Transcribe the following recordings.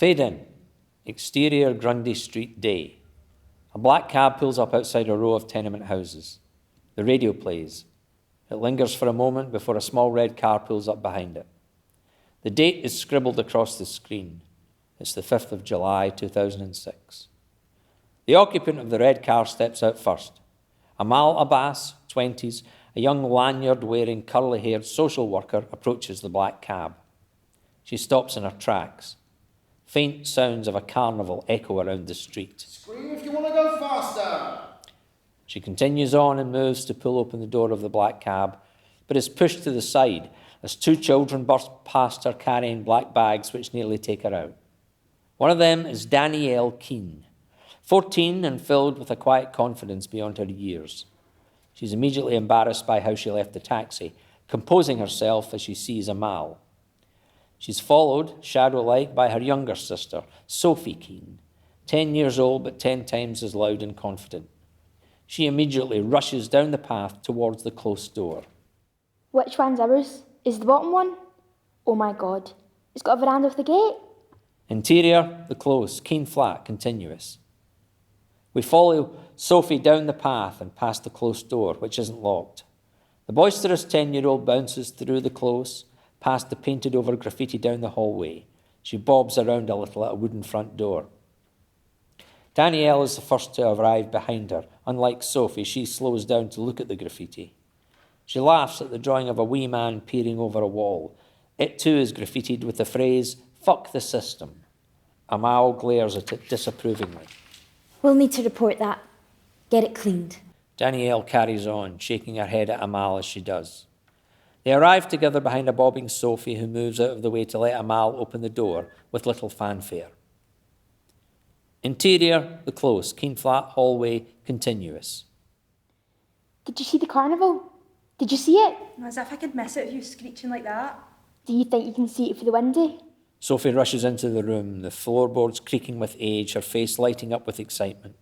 Fade in. Exterior Grundy Street day. A black cab pulls up outside a row of tenement houses. The radio plays. It lingers for a moment before a small red car pulls up behind it. The date is scribbled across the screen. It's the 5th of July, 2006. The occupant of the red car steps out first. Amal Abbas, 20s, a young lanyard-wearing, curly-haired social worker, approaches the black cab. She stops in her tracks. Faint sounds of a carnival echo around the street. Scream if you want to go faster. She continues on and moves to pull open the door of the black cab, but is pushed to the side as two children burst past her carrying black bags which nearly take her out. One of them is Danielle Keane, 14 and filled with a quiet confidence beyond her years. She's immediately embarrassed by how she left the taxi, composing herself as she sees Amal. She's followed, shadow-like, by her younger sister, Sophie Keane, 10 years old but 10 times as loud and confident. She immediately rushes down the path towards the close door. Which one's ours? Is the bottom one? Oh my God, it's got a veranda with a gate. Interior, the close, Keane flat, continuous. We follow Sophie down the path and past the close door, which isn't locked. The boisterous 10-year-old bounces through the close, past the painted-over graffiti down the hallway. She bobs around a little at a wooden front door. Danielle is the first to arrive behind her. Unlike Sophie, she slows down to look at the graffiti. She laughs at the drawing of a wee man peering over a wall. It too is graffitied with the phrase, "Fuck the system." Amal glares at it disapprovingly. We'll need to report that. Get it cleaned. Danielle carries on, shaking her head at Amal as she does. They arrive together behind a bobbing Sophie who moves out of the way to let Amal open the door with little fanfare. Interior, the close, Keane flat, hallway, continuous. Did you see the carnival? Did you see it? As if I could miss it with you screeching like that. Do you think you can see it through the window? Sophie rushes into the room, the floorboards creaking with age, her face lighting up with excitement.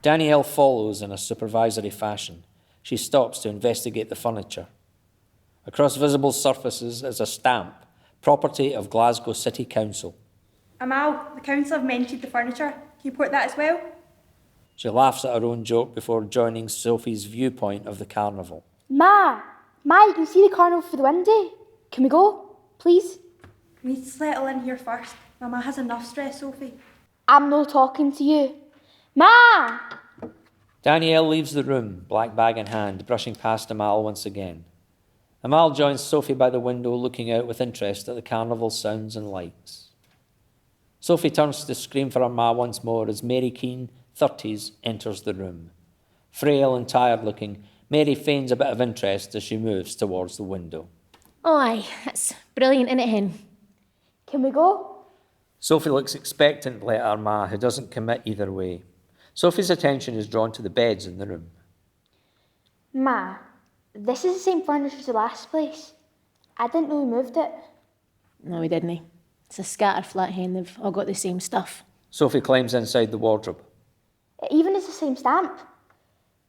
Danielle follows in a supervisory fashion. She stops to investigate the furniture. Across visible surfaces is a stamp, property of Glasgow City Council. Amal, the council have mentioned the furniture. Can you report that as well? She laughs at her own joke before joining Sophie's viewpoint of the carnival. Ma, you can see the carnival through the window. Can we go, please? We need to settle in here first. Mama has enough stress, Sophie. I'm not talking to you. Ma! Danielle leaves the room, black bag in hand, brushing past Amal once again. Amal joins Sophie by the window, looking out with interest at the carnival sounds and lights. Sophie turns to scream for her ma once more as Mary Keane, 30s, enters the room. Frail and tired-looking, Mary feigns a bit of interest as she moves towards the window. Oh aye, that's brilliant, innit, hen? Can we go? Sophie looks expectantly at her ma, who doesn't commit either way. Sophie's attention is drawn to the beds in the room. Ma, this is the same furniture as the last place. I didn't know we moved it. No, we didn't. It's a scatter flat, hen. They've all got the same stuff. Sophie climbs inside the wardrobe. It even has the same stamp.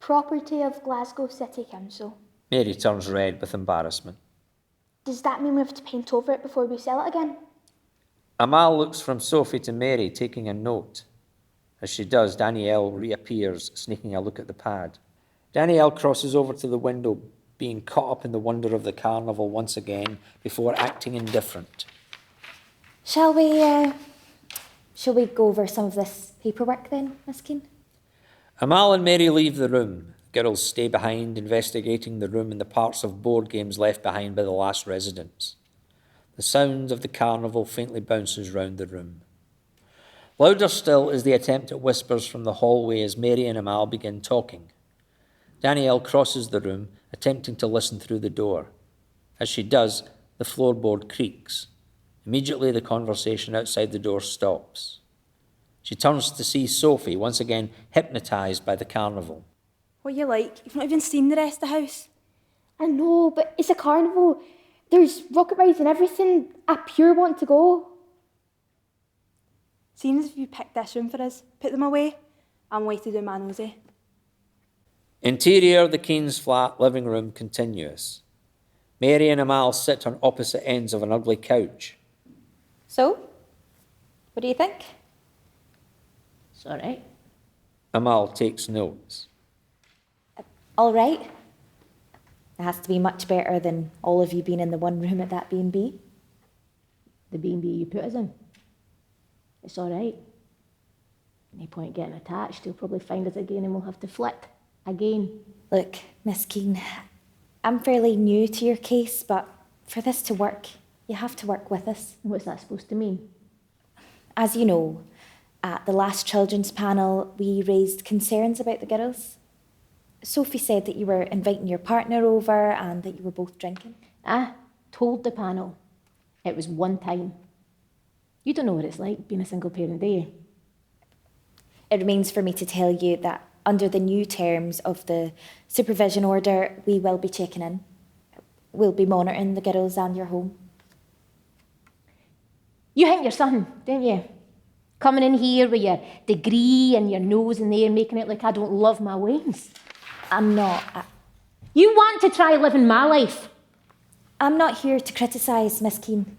Property of Glasgow City Council. Mary turns red with embarrassment. Does that mean we have to paint over it before we sell it again? Amal looks from Sophie to Mary, taking a note. As she does, Danielle reappears, sneaking a look at the pad. Danielle crosses over to the window, being caught up in the wonder of the carnival once again, before acting indifferent. Shall we go over some of this paperwork then, Miss Keane? Amal and Mary leave the room. Girls stay behind, investigating the room and the parts of board games left behind by the last residents. The sound of the carnival faintly bounces round the room. Louder still is the attempt at whispers from the hallway as Mary and Amal begin talking. Danielle crosses the room, attempting to listen through the door. As she does, the floorboard creaks. Immediately, the conversation outside the door stops. She turns to see Sophie, once again hypnotised by the carnival. What are you like? You've not even seen the rest of the house. I know, but it's a carnival. There's rocket rides and everything. I pure want to go. Seeing as if you picked this room for us, put them away. I'm away to do my nosy. Interior, the Keane's flat, living room, continuous. Mary and Amal sit on opposite ends of an ugly couch. So? What do you think? It's all right. Amal takes notes. All right. It has to be much better than all of you being in the one room at that B&B. The B&B you put us in. It's all right. No point getting attached. He'll probably find us again and we'll have to flit again. Look, Miss Keane, I'm fairly new to your case, but for this to work, you have to work with us. What's that supposed to mean? As you know, at the last children's panel, we raised concerns about the girls. Sophie said that you were inviting your partner over and that you were both drinking. I told the panel it was one time. You don't know what it's like being a single parent, do you? It remains for me to tell you that under the new terms of the supervision order, we will be checking in. We'll be monitoring the girls and your home. You think you're something, don't you? Coming in here with your degree and your nose in there, making it like I don't love my wains. I'm not. You want to try living my life. I'm not here to criticise, Miss Keane.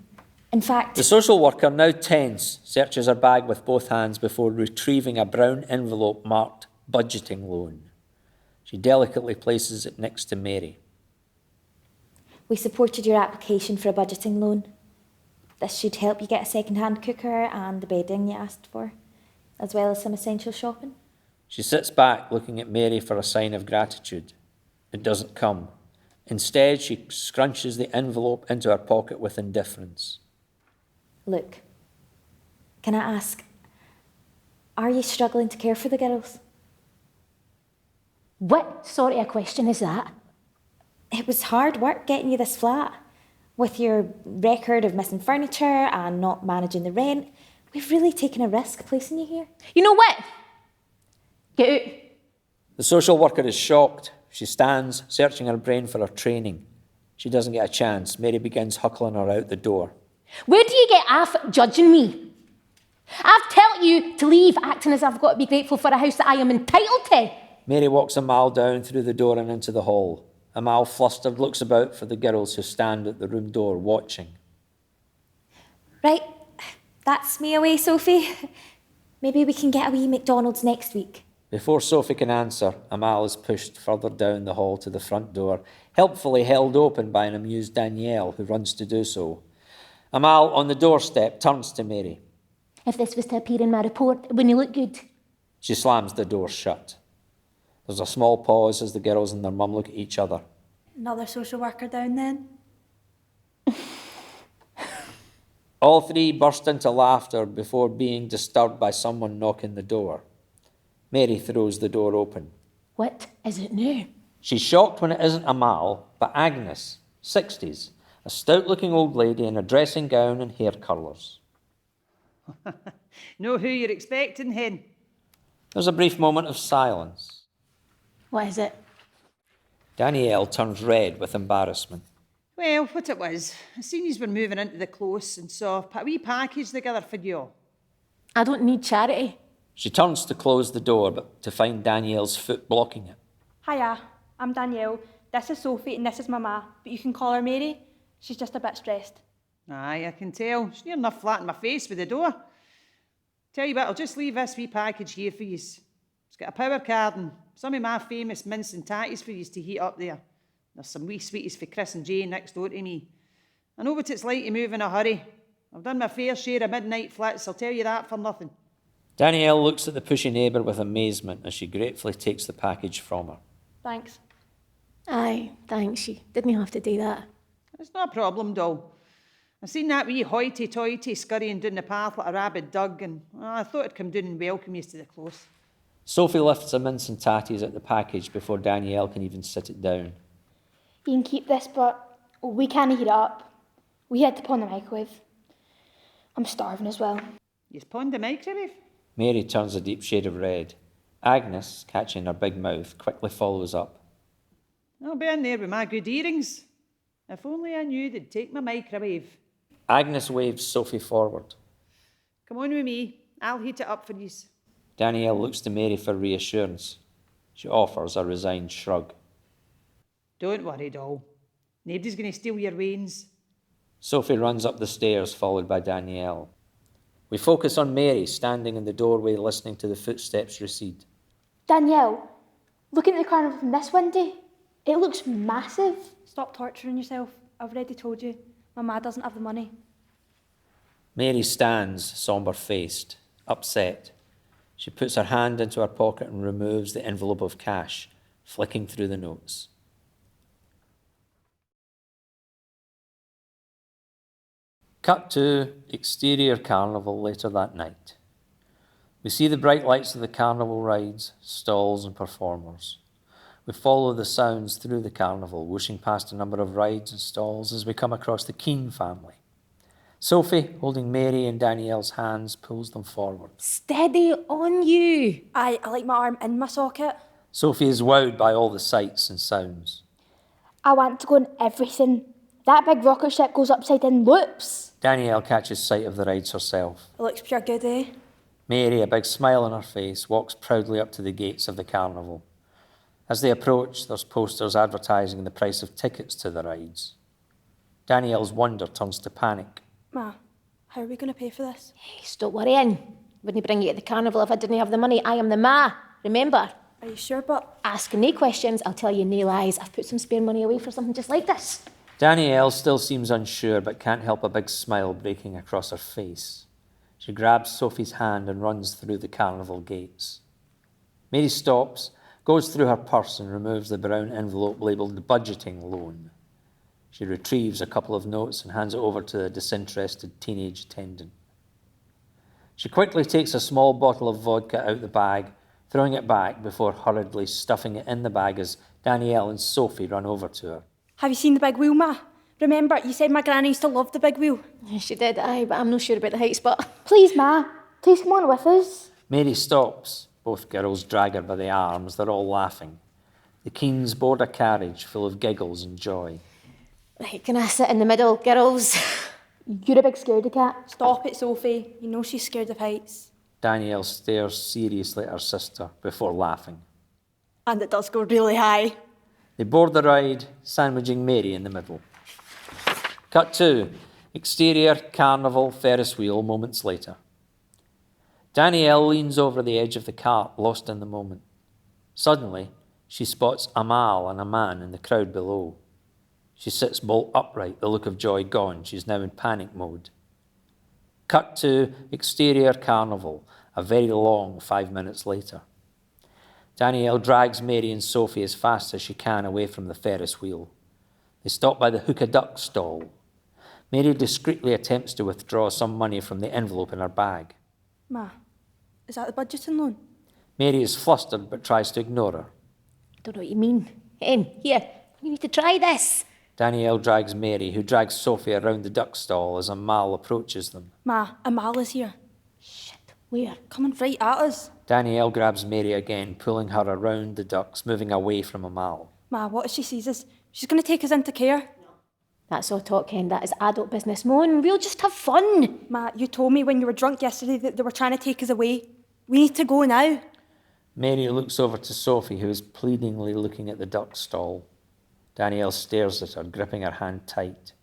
In fact, The social worker, now tense, searches her bag with both hands before retrieving a brown envelope marked budgeting loan. She delicately places it next to Mary. we supported your application for a budgeting loan. This should help you get a second-hand cooker and the bedding you asked for, as well as some essential shopping. She sits back, looking at Mary for a sign of gratitude. It doesn't come. Instead, she scrunches the envelope into her pocket with indifference. Look, can I ask, are you struggling to care for the girls? What sort of a question is that? It was hard work getting you this flat. With your record of missing furniture and not managing the rent, we've really taken a risk placing you here. You know what? Get out. The social worker is shocked. She stands, searching her brain for her training. She doesn't get a chance. Mary begins huckling her out the door. Where do you get off judging me? I've told you to leave acting as I've got to be grateful for a house that I am entitled to. Mary walks Amal down through the door and into the hall. Amal, flustered, looks about for the girls who stand at the room door watching. Right, that's me away, Sophie. Maybe we can get a wee McDonald's next week. Before Sophie can answer, Amal is pushed further down the hall to the front door, helpfully held open by an amused Danielle, who runs to do so. Amal, on the doorstep, turns to Mary. If this was to appear in my report, it wouldn't look good. She slams the door shut. There's a small pause as the girls and their mum look at each other. Another social worker down then? All three burst into laughter before being disturbed by someone knocking the door. Mary throws the door open. What is it now? She's shocked when it isn't Amal, but Agnes, 60s, a stout-looking old lady in a dressing gown and hair curlers. Know who you're expecting, hen? There's a brief moment of silence. What is it? Danielle turns red with embarrassment. Well, what it was, I seen yous were moving into the close and so put a wee package together for you all. I don't need charity. She turns to close the door, but to find Danielle's foot blocking it. Hiya, I'm Danielle. This is Sophie and this is my ma, but you can call her Mary. She's just a bit stressed. Aye, I can tell. She's near enough flat in my face with the door. Tell you what, I'll just leave this wee package here for yous. It's got a power card and some of my famous mince and tatties for yous to heat up there. There's some wee sweeties for Chris and Jay next door to me. I know what it's like to move in a hurry. I've done my fair share of midnight flits, I'll tell you that for nothing. Danielle looks at the pushy neighbour with amazement as she gratefully takes the package from her. Thanks. Aye, thanks. You didn't have to do that. It's not a problem, doll. I seen that wee hoity-toity scurrying down the path like a rabid dog, and I thought I'd come down and welcome you to the close. Sophie lifts a mince and tatties at the package before Danielle can even sit it down. You can keep this, but we can't heat it up. We had to put on the microwave. I'm starving as well. You pawned the microwave? Mary turns a deep shade of red. Agnes, catching her big mouth, quickly follows up. I'll be in there with my good earrings. If only I knew they'd take my microwave. Agnes waves Sophie forward. Come on with me. I'll heat it up for yous. Danielle looks to Mary for reassurance. She offers a resigned shrug. Don't worry, doll. Nobody's going to steal your wains. Sophie runs up the stairs, followed by Danielle. We focus on Mary standing in the doorway listening to the footsteps recede. Danielle, looking at the carnival from this window, it looks massive. Stop torturing yourself. I've already told you. My ma doesn't have the money. Mary stands, sombre-faced, upset. She puts her hand into her pocket and removes the envelope of cash, flicking through the notes. Cut to exterior carnival later that night. We see the bright lights of the carnival rides, stalls and performers. We follow the sounds through the carnival, whooshing past a number of rides and stalls as we come across the Keane family. Sophie, holding Mary and Danielle's hands, pulls them forward. Steady on you. I like my arm in my socket. Sophie is wowed by all the sights and sounds. I want to go on everything. That big rocket ship goes upside in loops. Danielle catches sight of the rides herself. It looks pure good, eh? Mary, a big smile on her face, walks proudly up to the gates of the carnival. As they approach, there's posters advertising the price of tickets to the rides. Danielle's wonder turns to panic. Ma, how are we going to pay for this? Stop worrying. Wouldn't bring you to the carnival if I didn't have the money. I am the ma, remember? Are you sure, but... Asking no questions, I'll tell you no lies. I've put some spare money away for something just like this. Danielle still seems unsure, but can't help a big smile breaking across her face. She grabs Sophie's hand and runs through the carnival gates. Mary stops, goes through her purse and removes the brown envelope labelled budgeting loan. She retrieves a couple of notes and hands it over to the disinterested teenage attendant. She quickly takes a small bottle of vodka out the bag, throwing it back before hurriedly stuffing it in the bag as Danielle and Sophie run over to her. Have you seen the big wheel, Ma? Remember, you said my granny used to love the big wheel. She did, aye, but I'm not sure about the heights, but... Please, Ma, please come on with us. Mary stops. Both girls drag her by the arms. They're all laughing. The Keanes board a carriage full of giggles and joy. Right, can I sit in the middle, girls? You're a big scaredy cat. Stop it, Sophie. You know she's scared of heights. Danielle stares seriously at her sister before laughing. And it does go really high. They board the ride, sandwiching Mary in the middle. Cut to exterior carnival Ferris wheel moments later. Danielle leans over the edge of the cart, lost in the moment. Suddenly, she spots Amal and a man in the crowd below. She sits bolt upright, the look of joy gone. She's now in panic mode. Cut to exterior carnival, a very long 5 minutes later. Danielle drags Mary and Sophie as fast as she can away from the Ferris wheel. They stop by the Hook a Duck stall. Mary discreetly attempts to withdraw some money from the envelope in her bag. Ma, is that the budgeting loan? Mary is flustered but tries to ignore her. I don't know what you mean. Here, you need to try this. Danielle drags Mary, who drags Sophie around the duck stall as Amal approaches them. Ma, Amal is here. Shit, where? Coming right at us. Danielle grabs Mary again, pulling her around the ducks, moving away from Amal. Ma, what if she sees us? She's going to take us into care. That's all talk, Ken. That is adult business. Moan, we'll just have fun. Ma, you told me when you were drunk yesterday that they were trying to take us away. We need to go now. Mary looks over to Sophie, who is pleadingly looking at the duck stall. Danielle stares at her, gripping her hand tight.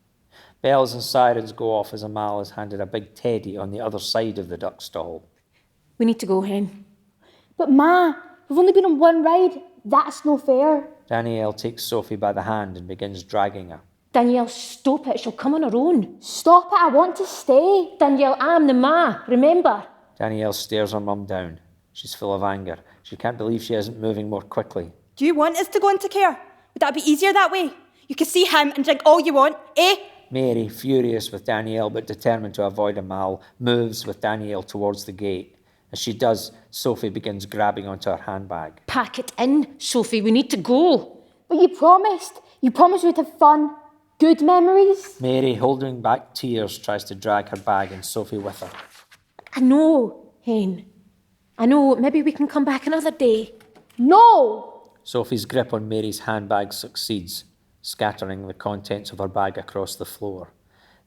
Bells and sirens go off as Amal is handed a big teddy on the other side of the duck stall. We need to go, Hen. But Ma, we've only been on one ride. That's no fair. Danielle takes Sophie by the hand and begins dragging her. Danielle, stop it. She'll come on her own. Stop it, I want to stay. Danielle, I'm the ma, remember? Danielle stares her mum down. She's full of anger. She can't believe she isn't moving more quickly. Do you want us to go into care? Would that be easier that way? You can see him and drink all you want, eh? Mary, furious with Danielle but determined to avoid Amal, moves with Danielle towards the gate. As she does, Sophie begins grabbing onto her handbag. Pack it in, Sophie. We need to go. But you promised. You promised we'd have fun. Good memories. Mary, holding back tears, tries to drag her bag and Sophie with her. I know, Hen. I know. Maybe we can come back another day. No! Sophie's grip on Mary's handbag succeeds, scattering the contents of her bag across the floor,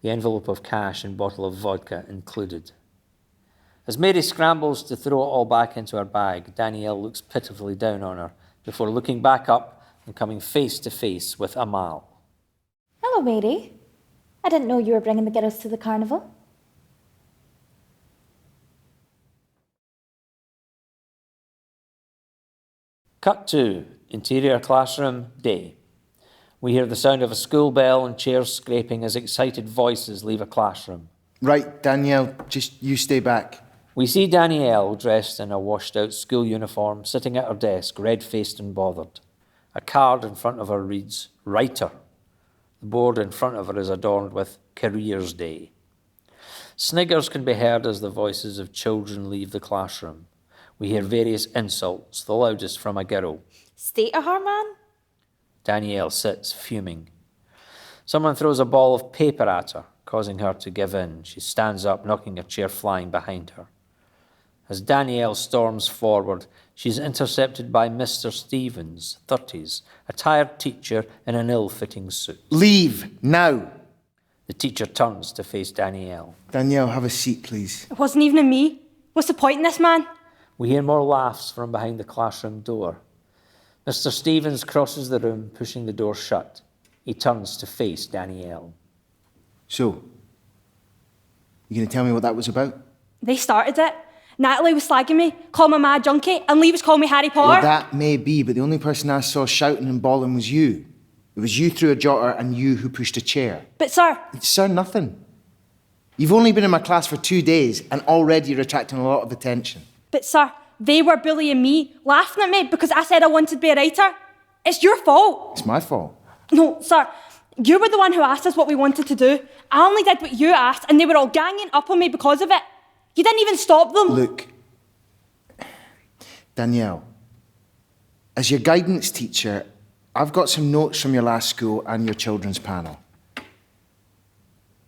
the envelope of cash and bottle of vodka included. As Mary scrambles to throw it all back into her bag, Danielle looks pitifully down on her before looking back up and coming face to face with Amal. Hello, Mary. I didn't know you were bringing the girls to the carnival. Cut to interior classroom, day. We hear the sound of a school bell and chairs scraping as excited voices leave a classroom. Right, Danielle, just you stay back. We see Danielle, dressed in a washed-out school uniform, sitting at her desk, red-faced and bothered. A card in front of her reads, Writer. The board in front of her is adorned with Careers Day. Sniggers can be heard as the voices of children leave the classroom. We hear various insults, the loudest from a girl. State of her, man? Danielle sits, fuming. Someone throws a ball of paper at her, causing her to give in. She stands up, knocking a chair flying behind her. As Danielle storms forward, she's intercepted by Mr. Stevens, 30s, a tired teacher in an ill-fitting suit. Leave, now. The teacher turns to face Danielle. Danielle, have a seat, please. It wasn't even me. What's the point in this, man? We hear more laughs from behind the classroom door. Mr. Stevens crosses the room, pushing the door shut. He turns to face Danielle. So, you going to tell me what that was about? They started it. Natalie was slagging me, calling me mad junkie, and Lee was calling me Harry Potter. Well, that may be, but the only person I saw shouting and bawling was you. It was you threw a jotter and you who pushed a chair. But sir, Sir, nothing. You've only been in my class for 2 days and already you're attracting a lot of attention. but sir, they were bullying me, laughing at me because I said I wanted to be a writer. It's your fault. It's my fault. No, sir, you were the one who asked us what we wanted to do. I only did what you asked, and they were all ganging up on me because of it. You didn't even stop them. Look, Danielle, as your guidance teacher, I've got some notes from your last school and your children's panel.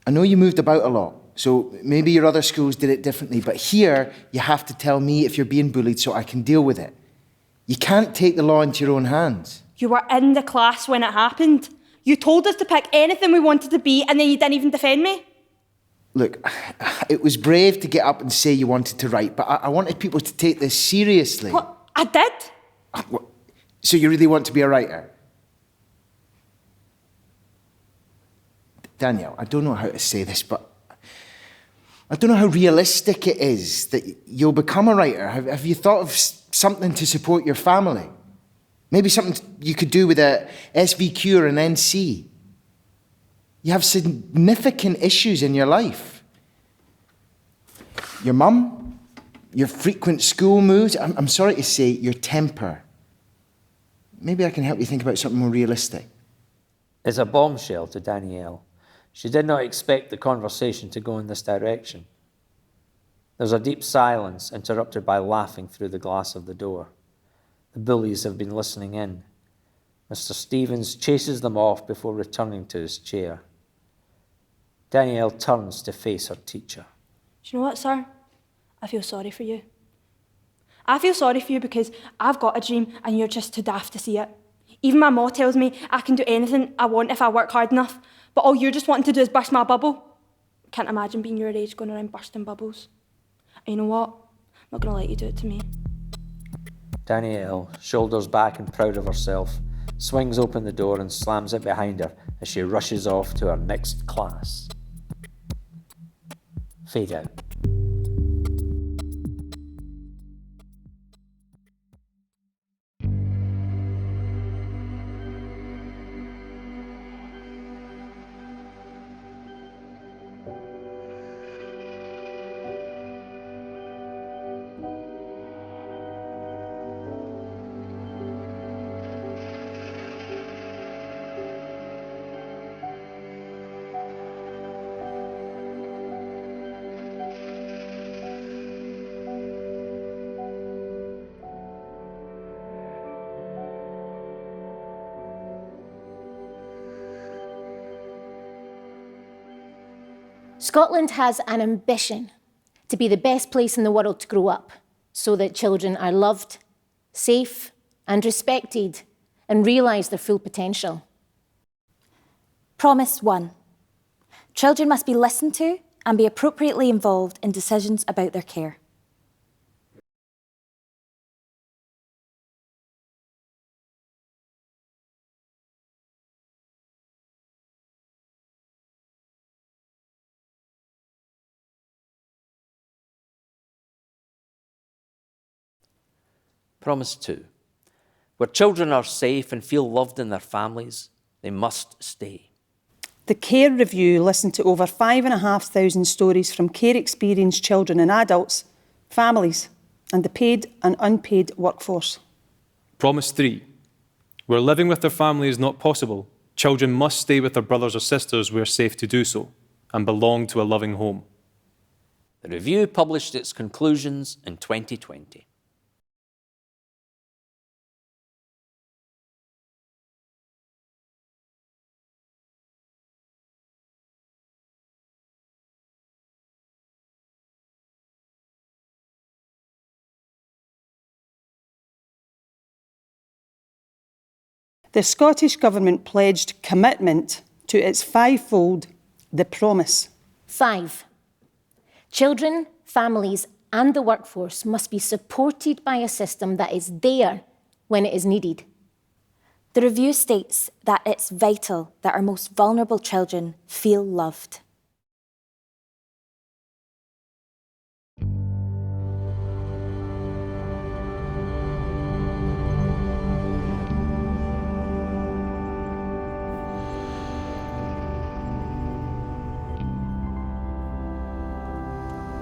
I know you moved about a lot, so maybe your other schools did it differently, but here you have to tell me if you're being bullied so I can deal with it. You can't take the law into your own hands. You were in the class when it happened. You told us to pick anything we wanted to be, and then you didn't even defend me. Look, it was brave to get up and say you wanted to write, but I wanted people to take this seriously. What? I did? So you really want to be a writer? Danielle, I don't know how to say this, but I don't know how realistic it is that you'll become a writer. Have you thought of something to support your family? Maybe something you could do with a SVQ or an NC. You have significant issues in your life. Your mum, your frequent school moves, I'm sorry to say, your temper. Maybe I can help you think about something more realistic. It's a bombshell to Danielle. She did not expect the conversation to go in this direction. There's a deep silence, interrupted by laughing through the glass of the door. The bullies have been listening in. Mr. Stevens chases them off before returning to his chair. Danielle turns to face her teacher. Do you know what, sir? I feel sorry for you. I feel sorry for you because I've got a dream and you're just too daft to see it. Even my ma tells me I can do anything I want if I work hard enough, but all you're just wanting to do is burst my bubble. Can't imagine being your age going around bursting bubbles. And you know what? I'm not going to let you do it to me. Danielle, shoulders back and proud of herself, swings open the door and slams it behind her as she rushes off to her next class. Fade out. Scotland has an ambition to be the best place in the world to grow up so that children are loved, safe and respected and realise their full potential. Promise 1. Children must be listened to and be appropriately involved in decisions about their care. Promise 2. Where children are safe and feel loved in their families, they must stay. The Care Review listened to over 5,500 stories from care-experienced children and adults, families, and the paid and unpaid workforce. Promise 3. Where living with their family is not possible, children must stay with their brothers or sisters where safe to do so and belong to a loving home. The review published its conclusions in 2020. The Scottish Government pledged commitment to its fivefold The Promise. 5. Children, families, and the workforce must be supported by a system that is there when it is needed. The review states that it's vital that our most vulnerable children feel loved.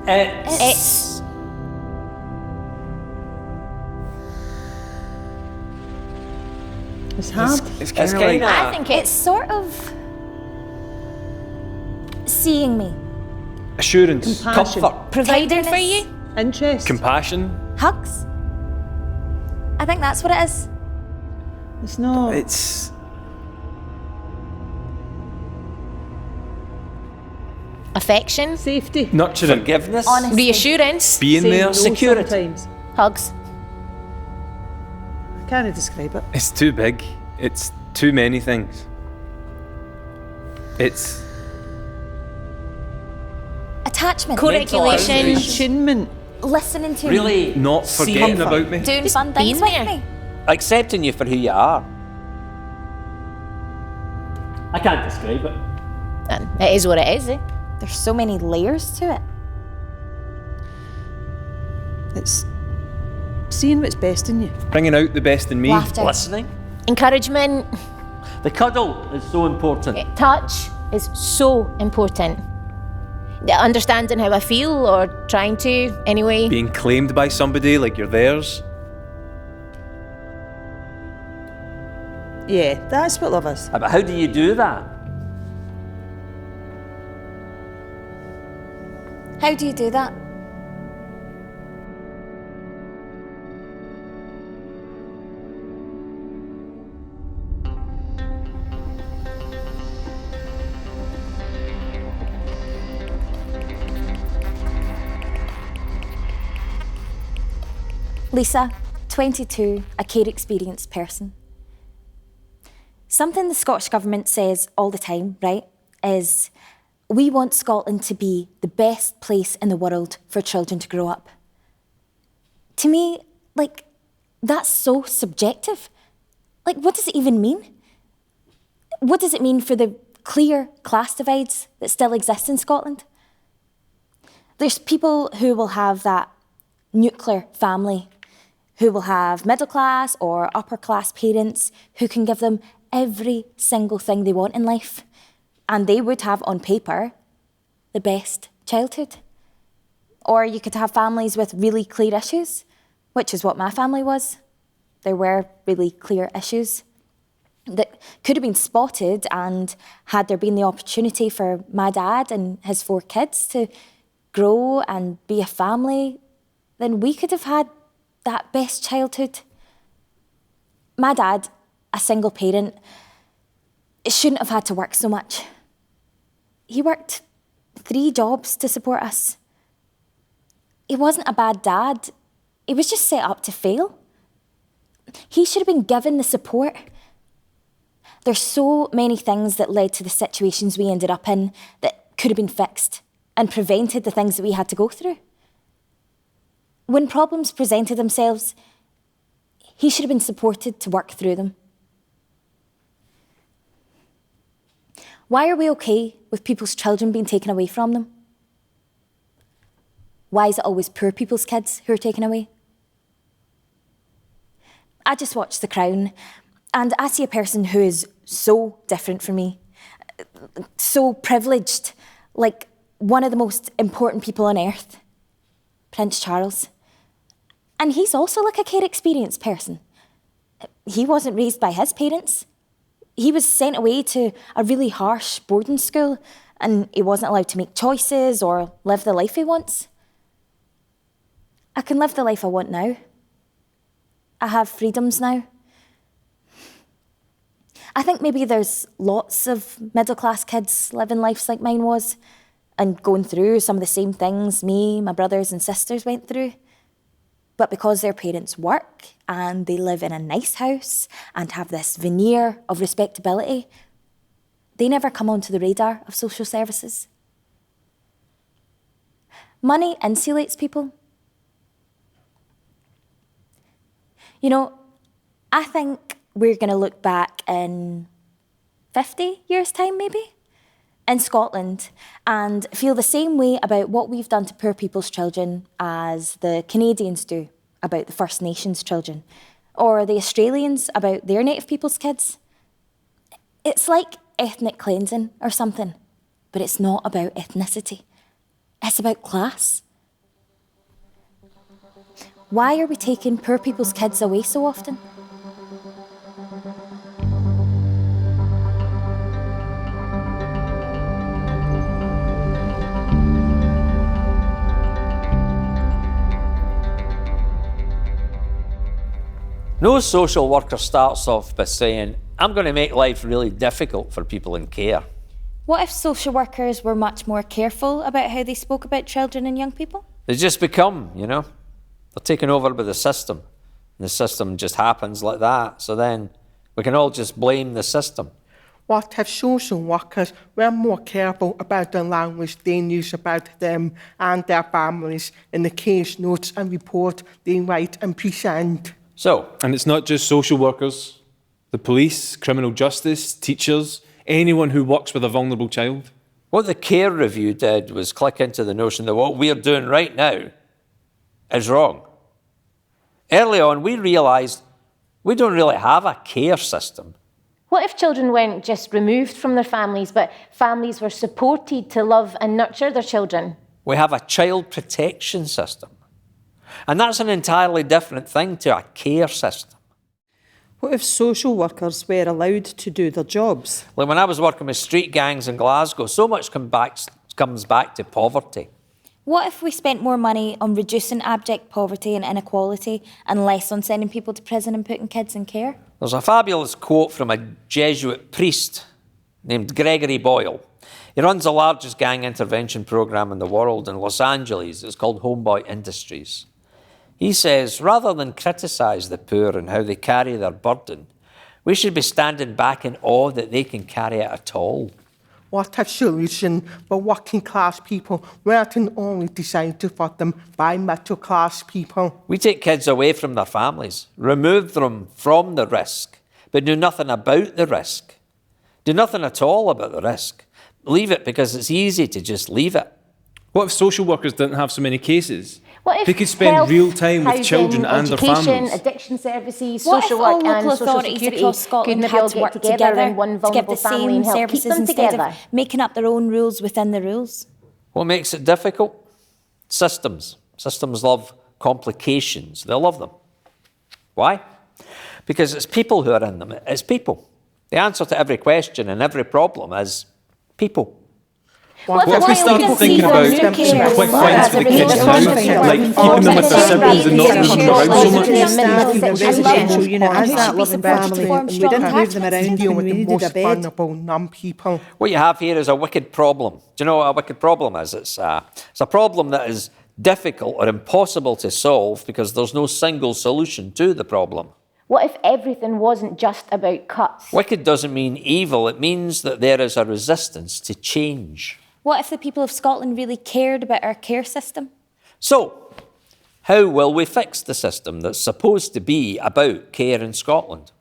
It's It's hard. It's It's kind of like... kinda- I think It's sort of seeing me, Assurance, Compassion. comfort. providing for you, Interest. compassion. hugs. I think that's what it is. It's not... It's... affection, Safety. Nurturing. Forgiveness. Honesty. reassurance, Being Saying there. no Security. sometimes. hugs. I can't describe it. It's too big. It's too many things. It's Attachment. Co-regulation. Attunement. Listening to me. Really not forgetting comfort. about me. Doing Just fun things being with there. me. Accepting you for who you are. I can't describe it. And it is what it is, eh? There's so many layers to it. It's seeing what's best in you. Bringing out the best in me. Laughter. Listening. Encouragement, The cuddle is so important. touch is so important. The understanding how I feel or trying to, anyway. Being claimed by somebody like you're theirs. Yeah, that's what love is. But how do you do that? How do you do that? Lisa, 22, a care experienced person. Something the Scottish Government says all the time, right, is we want Scotland to be the best place in the world for children to grow up. To me, like, that's so subjective. Like, what does it even mean? What does it mean for the clear class divides that still exist in Scotland? There's people who will have that nuclear family, who will have middle class or upper class parents who can give them every single thing they want in life. And they would have, on paper, the best childhood. Or you could have families with really clear issues, which is what my family was. There were really clear issues that could have been spotted, and had there been the opportunity for my dad and his 4 kids to grow and be a family, then we could have had that best childhood. My dad, a single parent, shouldn't have had to work so much. He worked 3 jobs to support us. He wasn't a bad dad. He was just set up to fail. He should have been given the support. There's so many things that led to the situations we ended up in that could have been fixed and prevented the things that we had to go through. When problems presented themselves, he should have been supported to work through them. Why are we okay with people's children being taken away from them? Why is it always poor people's kids who are taken away? I just watch The Crown and I see a person who is so different from me, so privileged, like one of the most important people on earth, Prince Charles. And he's also like a care experience person. He wasn't raised by his parents. He was sent away to a really harsh boarding school and he wasn't allowed to make choices or live the life he wants. I can live the life I want now. I have freedoms now. I think maybe there's lots of middle-class kids living lives like mine was and going through some of the same things me, my brothers and sisters went through. But because their parents work and they live in a nice house and have this veneer of respectability, they never come onto the radar of social services. Money insulates people. You know, I think we're going to look back in 50 years' time, maybe, in Scotland and feel the same way about what we've done to poor people's children as the Canadians do about the First Nations children, or the Australians about their native people's kids. It's like ethnic cleansing or something, but it's not about ethnicity. It's about class. Why are we taking poor people's kids away so often? No social worker starts off by saying, I'm going to make life really difficult for people in care. What if social workers were much more careful about how they spoke about children and young people? They just become, they're taken over by the system. And the system just happens like that. So then we can all just blame the system. What if social workers were more careful about the language they use about them and their families in the case notes and report they write and present? And it's not just social workers, the police, criminal justice, teachers, anyone who works with a vulnerable child. What the care review did was click into the notion that what we're doing right now is wrong. Early on, we realised we don't really have a care system. What if children weren't just removed from their families, but families were supported to love and nurture their children? We have a child protection system. And that's an entirely different thing to a care system. What if social workers were allowed to do their jobs? Like when I was working with street gangs in Glasgow, so much comes back to poverty. What if we spent more money on reducing abject poverty and inequality and less on sending people to prison and putting kids in care? There's a fabulous quote from a Jesuit priest named Gregory Boyle. He runs the largest gang intervention program in the world in Los Angeles. It's called Homeboy Industries. He says, rather than criticise the poor and how they carry their burden, we should be standing back in awe that they can carry it at all. What if solution for working class people weren't only designed for them by middle class people? We take kids away from their families, remove them from the risk, but do nothing about the risk. Do nothing at all about the risk. Leave it because it's easy to just leave it. What if social workers didn't have so many cases? What if they could spend health, real time with housing, children and their education, families. addiction services, What social if all work local and social authorities security across Scotland could had all to get work together in one to give vulnerable the family same and help keep services them instead together? of making up their own rules within the rules? What makes it difficult? Systems. Systems love complications. They love them. Why? Because it's people who are in them. It's people. The answer to every question and every problem is people. What if we started thinking about some quick wins for the kids now, like keeping them with their siblings and not moving them around so much? Residential unit as that loving family, and we didn't move them around Deal when with we the needed a most bed. vulnerable, numb people. What you have here is a wicked problem. Do you know what a wicked problem is? It's a problem that is difficult or impossible to solve because there's no single solution to the problem. What if everything wasn't just about cuts? Wicked doesn't mean evil. It means that there is a resistance to change. What if the people of Scotland really cared about our care system? So, how will we fix the system that's supposed to be about care in Scotland?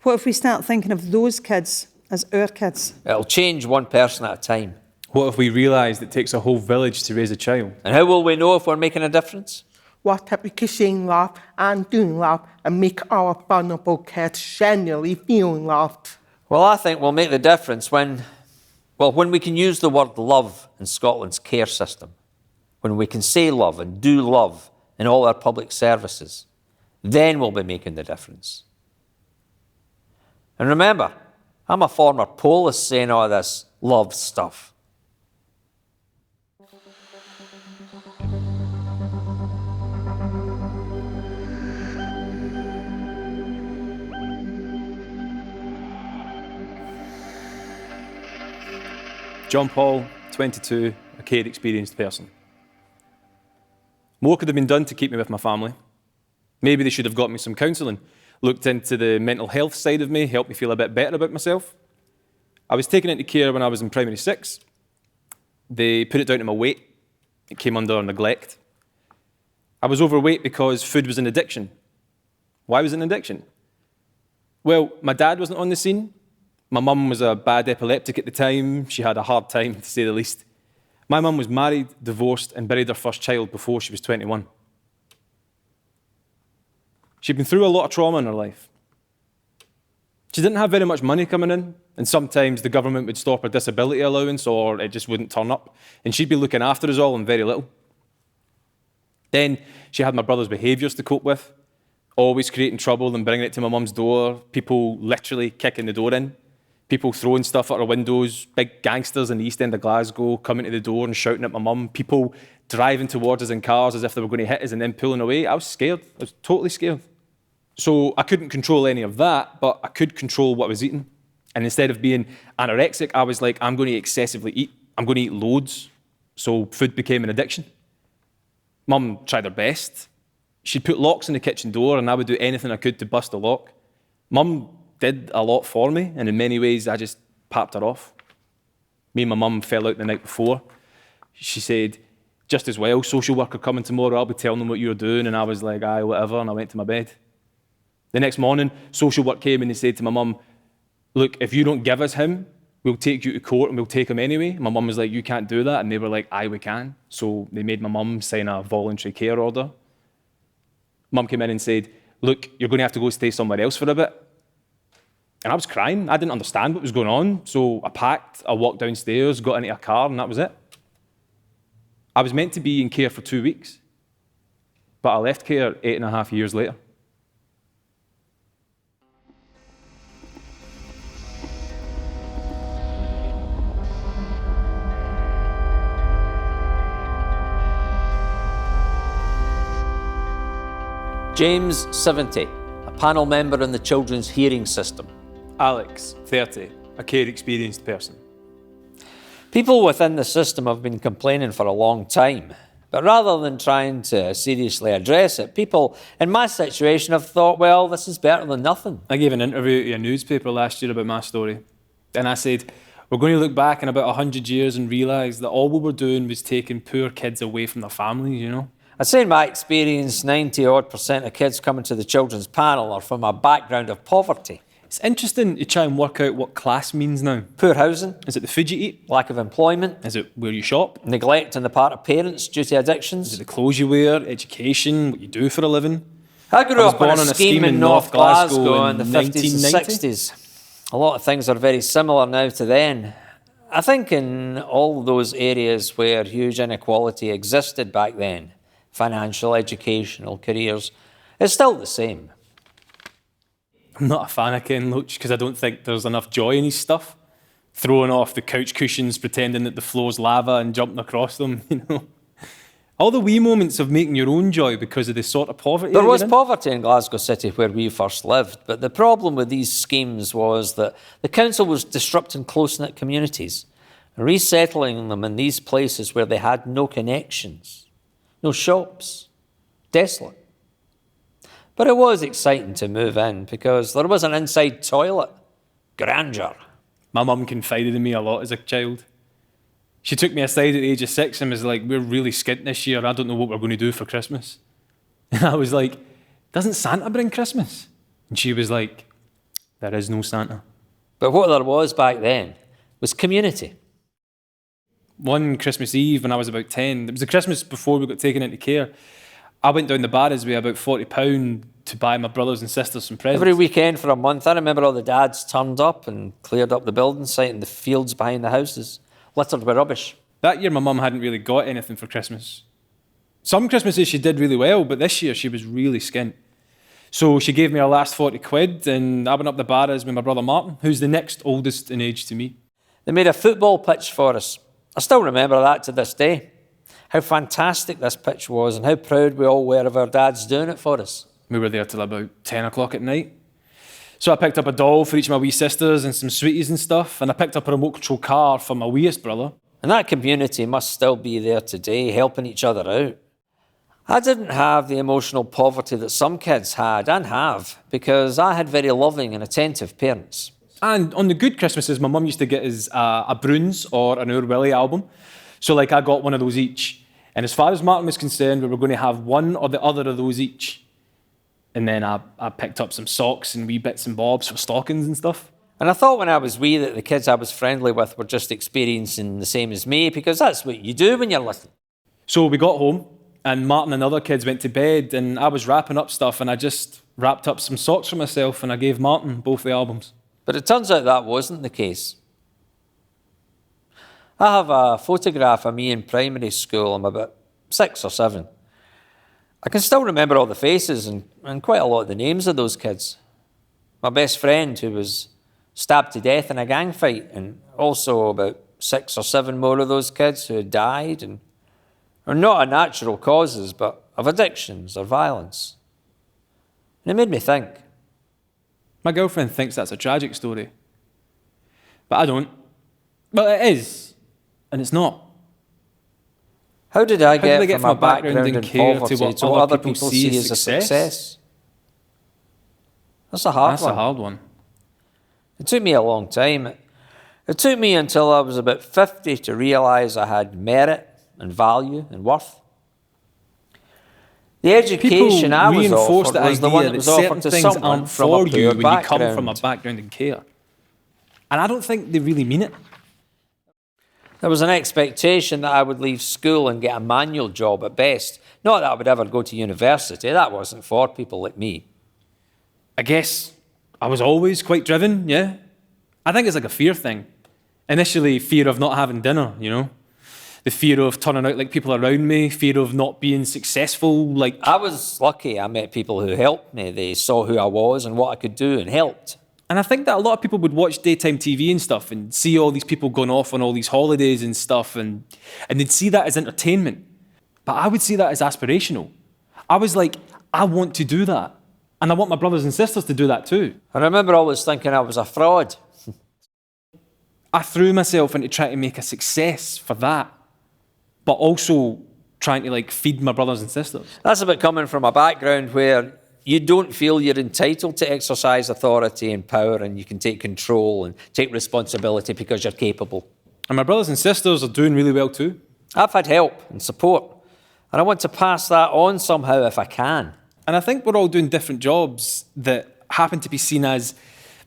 What if we start thinking of those kids as our kids? It'll change one person at a time. What if we realise it takes a whole village to raise a child? And how will we know if we're making a difference? what if we could sing love and do love and make our vulnerable kids genuinely feel loved? Well, I think we'll make the difference when we can use the word love in Scotland's care system, when we can say love and do love in all our public services, then we'll be making the difference. And remember, I'm a former Polish saying all this love stuff. John Paul, 22, a care-experienced person. More could have been done to keep me with my family. Maybe they should have got me some counselling, looked into the mental health side of me, helped me feel a bit better about myself. I was taken into care when I was in primary 6. They put it down to my weight. It came under neglect. I was overweight because food was an addiction. Why was it an addiction? Well, my dad wasn't on the scene. My mum was a bad epileptic at the time. She had a hard time, to say the least. My mum was married, divorced, and buried her first child before she was 21. She'd been through a lot of trauma in her life. She didn't have very much money coming in, and sometimes the government would stop her disability allowance or it just wouldn't turn up, and she'd be looking after us all on very little. Then she had my brother's behaviours to cope with, always creating trouble and bringing it to my mum's door, people literally kicking the door in, people throwing stuff at her windows, big gangsters in the East End of Glasgow coming to the door and shouting at my mum, people driving towards us in cars as if they were going to hit us and then pulling away. I was scared. I was totally scared. So I couldn't control any of that, but I could control what I was eating. And instead of being anorexic, I was like, I'm going to excessively eat. I'm going to eat loads. So food became an addiction. Mum tried her best. She'd put locks in the kitchen door and I would do anything I could to bust the lock. Mum did a lot for me, and in many ways I just papped her off. Me and my mum fell out the night before. She said, just as well, social worker coming tomorrow, I'll be telling them what you're doing. And I was like, aye, whatever, and I went to my bed. The next morning, social work came and they said to my mum, look, if you don't give us him, we'll take you to court and we'll take him anyway. My mum was like, you can't do that. And they were like, aye, we can. So they made my mum sign a voluntary care order. Mum came in and said, look, you're going to have to go stay somewhere else for a bit. And I was crying. I didn't understand what was going on. So I packed, I walked downstairs, got into a car, and that was it. I was meant to be in care for 2 weeks, but I left care 8.5 years later. James, 70, a panel member in the Children's Hearing System. Alex, 30, a care-experienced person. People within the system have been complaining for a long time, but rather than trying to seriously address it, people in my situation have thought, well, this is better than nothing. I gave an interview to a newspaper last year about my story, and I said, we're going to look back in about 100 years and realise that all we were doing was taking poor kids away from their families, you know? I'd say in my experience, 90% of kids coming to the children's panel are from a background of poverty. It's interesting to try and work out what class means now. Poor housing. Is it the food you eat? Lack of employment. Is it where you shop? Neglect on the part of parents due to addictions. Is it the clothes you wear, education, what you do for a living? I grew up on a scheme in North Glasgow in the 50s and 60s. A lot of things are very similar now to then. I think in all those areas where huge inequality existed back then, financial, educational, careers, it's still the same. I'm not a fan of Ken Loach because I don't think there's enough joy in his stuff. Throwing off the couch cushions, pretending that the floor's lava and jumping across them, you know. All the wee moments of making your own joy because of the sort of poverty. There was poverty in Glasgow City where we first lived, but the problem with these schemes was that the council was disrupting close-knit communities, resettling them in these places where they had no connections, no shops, desolate. But it was exciting to move in because there was an inside toilet. Grandeur. My mum confided in me a lot as a child. She took me aside at the age of 6 and was like, we're really skint this year. I don't know what we're going to do for Christmas. And I was like, doesn't Santa bring Christmas? And she was like, there is no Santa. But what there was back then was community. One Christmas Eve when I was about 10, it was the Christmas before we got taken into care, I went down the barras with about £40 to buy my brothers and sisters some presents. Every weekend for a month, I remember all the dads turned up and cleared up the building site and the fields behind the houses, littered with rubbish. That year, my mum hadn't really got anything for Christmas. Some Christmases she did really well, but this year she was really skint. So she gave me her last 40 quid and I went up the barras with my brother Martin, who's the next oldest in age to me. They made a football pitch for us. I still remember that to this day. How fantastic this pitch was and how proud we all were of our dads doing it for us. We were there till about 10 o'clock at night. So I picked up a doll for each of my wee sisters and some sweeties and stuff, and I picked up a remote control car for my weeest brother. And that community must still be there today, helping each other out. I didn't have the emotional poverty that some kids had and have, because I had very loving and attentive parents. And on the good Christmases, my mum used to get us a Bruins or an Our Willie album. So like I got one of those each. And as far as Martin was concerned, we were going to have one or the other of those each. And then I picked up some socks and wee bits and bobs for stockings and stuff. And I thought when I was wee that the kids I was friendly with were just experiencing the same as me, because that's what you do when you're little. So we got home and Martin and other kids went to bed and I was wrapping up stuff and I just wrapped up some socks for myself and I gave Martin both the albums. But it turns out that wasn't the case. I have a photograph of me in primary school. I'm about 6 or 7. I can still remember all the faces and quite a lot of the names of those kids. My best friend who was stabbed to death in a gang fight, and also about 6 or 7 more of those kids who had died, and or not of natural causes, but of addictions or violence. And it made me think. My girlfriend thinks that's a tragic story. But I don't. Well, it is. And it's not. How did I get from my background in care poverty to what other people see as a success? That's a hard one. That's a hard one. It took me a long time. It took me until I was about 50 to realise I had merit and value and worth. The education I was offered was the one that was offered to someone from a poor when you come background. from a background in care. And I don't think they really mean it. There was an expectation that I would leave school and get a manual job at best. Not that I would ever go to university. That wasn't for people like me. I guess I was always quite driven, yeah. I think it's like a fear thing. Initially, fear of not having dinner, you know. The fear of turning out like people around me, fear of not being successful, like... I was lucky. I met people who helped me. They saw who I was and what I could do and helped. And I think that a lot of people would watch daytime TV and stuff and see all these people going off on all these holidays and stuff and they'd see that as entertainment. But I would see that as aspirational. I was like, I want to do that. And I want my brothers and sisters to do that too. I remember always thinking I was a fraud. I threw myself into trying to make a success for that, but also trying to like feed my brothers and sisters. That's a bit coming from a background where you don't feel you're entitled to exercise authority and power and you can take control and take responsibility because you're capable. And my brothers and sisters are doing really well too. I've had help and support, and I want to pass that on somehow if I can. And I think we're all doing different jobs that happen to be seen as,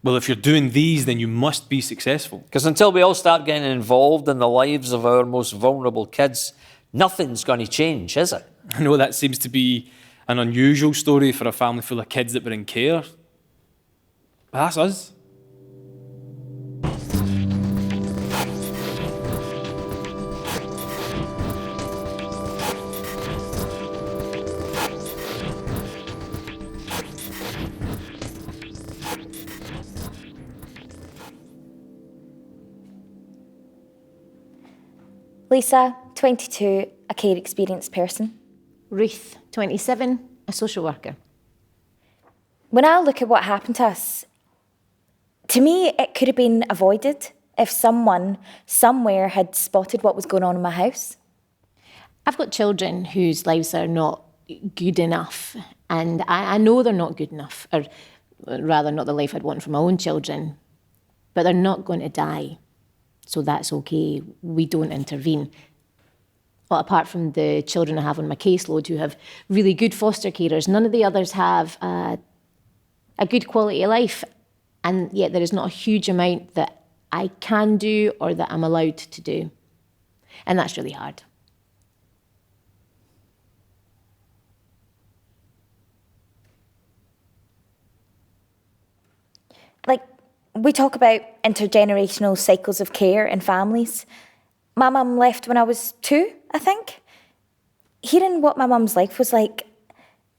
well, if you're doing these, then you must be successful. Because until we all start getting involved in the lives of our most vulnerable kids, nothing's going to change, is it? I know that seems to be an unusual story for a family full of kids that were in care. But that's us. Lisa, 22, a care experienced person. Ruth, 27, a social worker. When I look at what happened to us, to me, it could have been avoided if someone somewhere had spotted what was going on in my house. I've got children whose lives are not good enough, and I know they're not good enough, or rather not the life I'd want for my own children, but they're not going to die. So that's okay, we don't intervene. Well, apart from the children I have on my caseload who have really good foster carers, none of the others have a good quality of life, and yet there is not a huge amount that I can do or that I'm allowed to do. And that's really hard. Like, we talk about intergenerational cycles of care in families. My mum left when I was 2, I think. Hearing what my mum's life was like,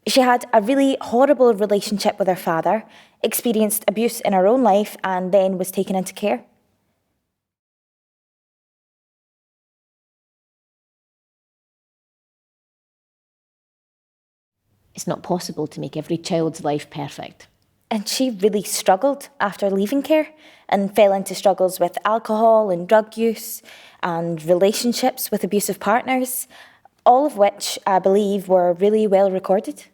she had a really horrible relationship with her father, experienced abuse in her own life, and then was taken into care. It's not possible to make every child's life perfect. And she really struggled after leaving care and fell into struggles with alcohol and drug use and relationships with abusive partners, all of which I believe were really well recorded.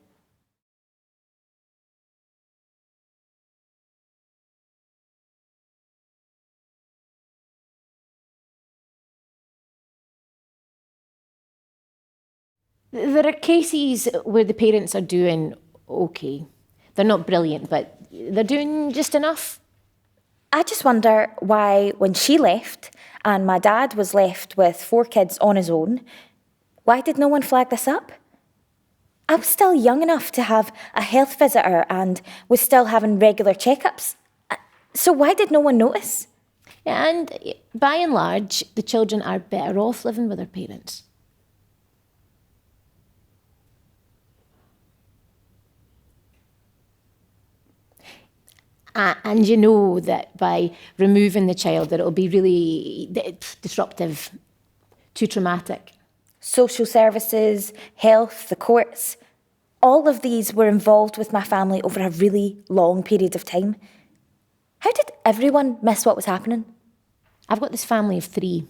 There are cases where the parents are doing okay. They're not brilliant, but they're doing just enough. I just wonder why, when she left and my dad was left with 4 kids on his own, why did no one flag this up? I was still young enough to have a health visitor and was still having regular checkups. So why did no one notice? And by and large, the children are better off living with their parents. And you know that by removing the child, that it'll be really disruptive, too traumatic. Social services, health, the courts, all of these were involved with my family over a really long period of time. How did everyone miss what was happening? I've got this family of 3.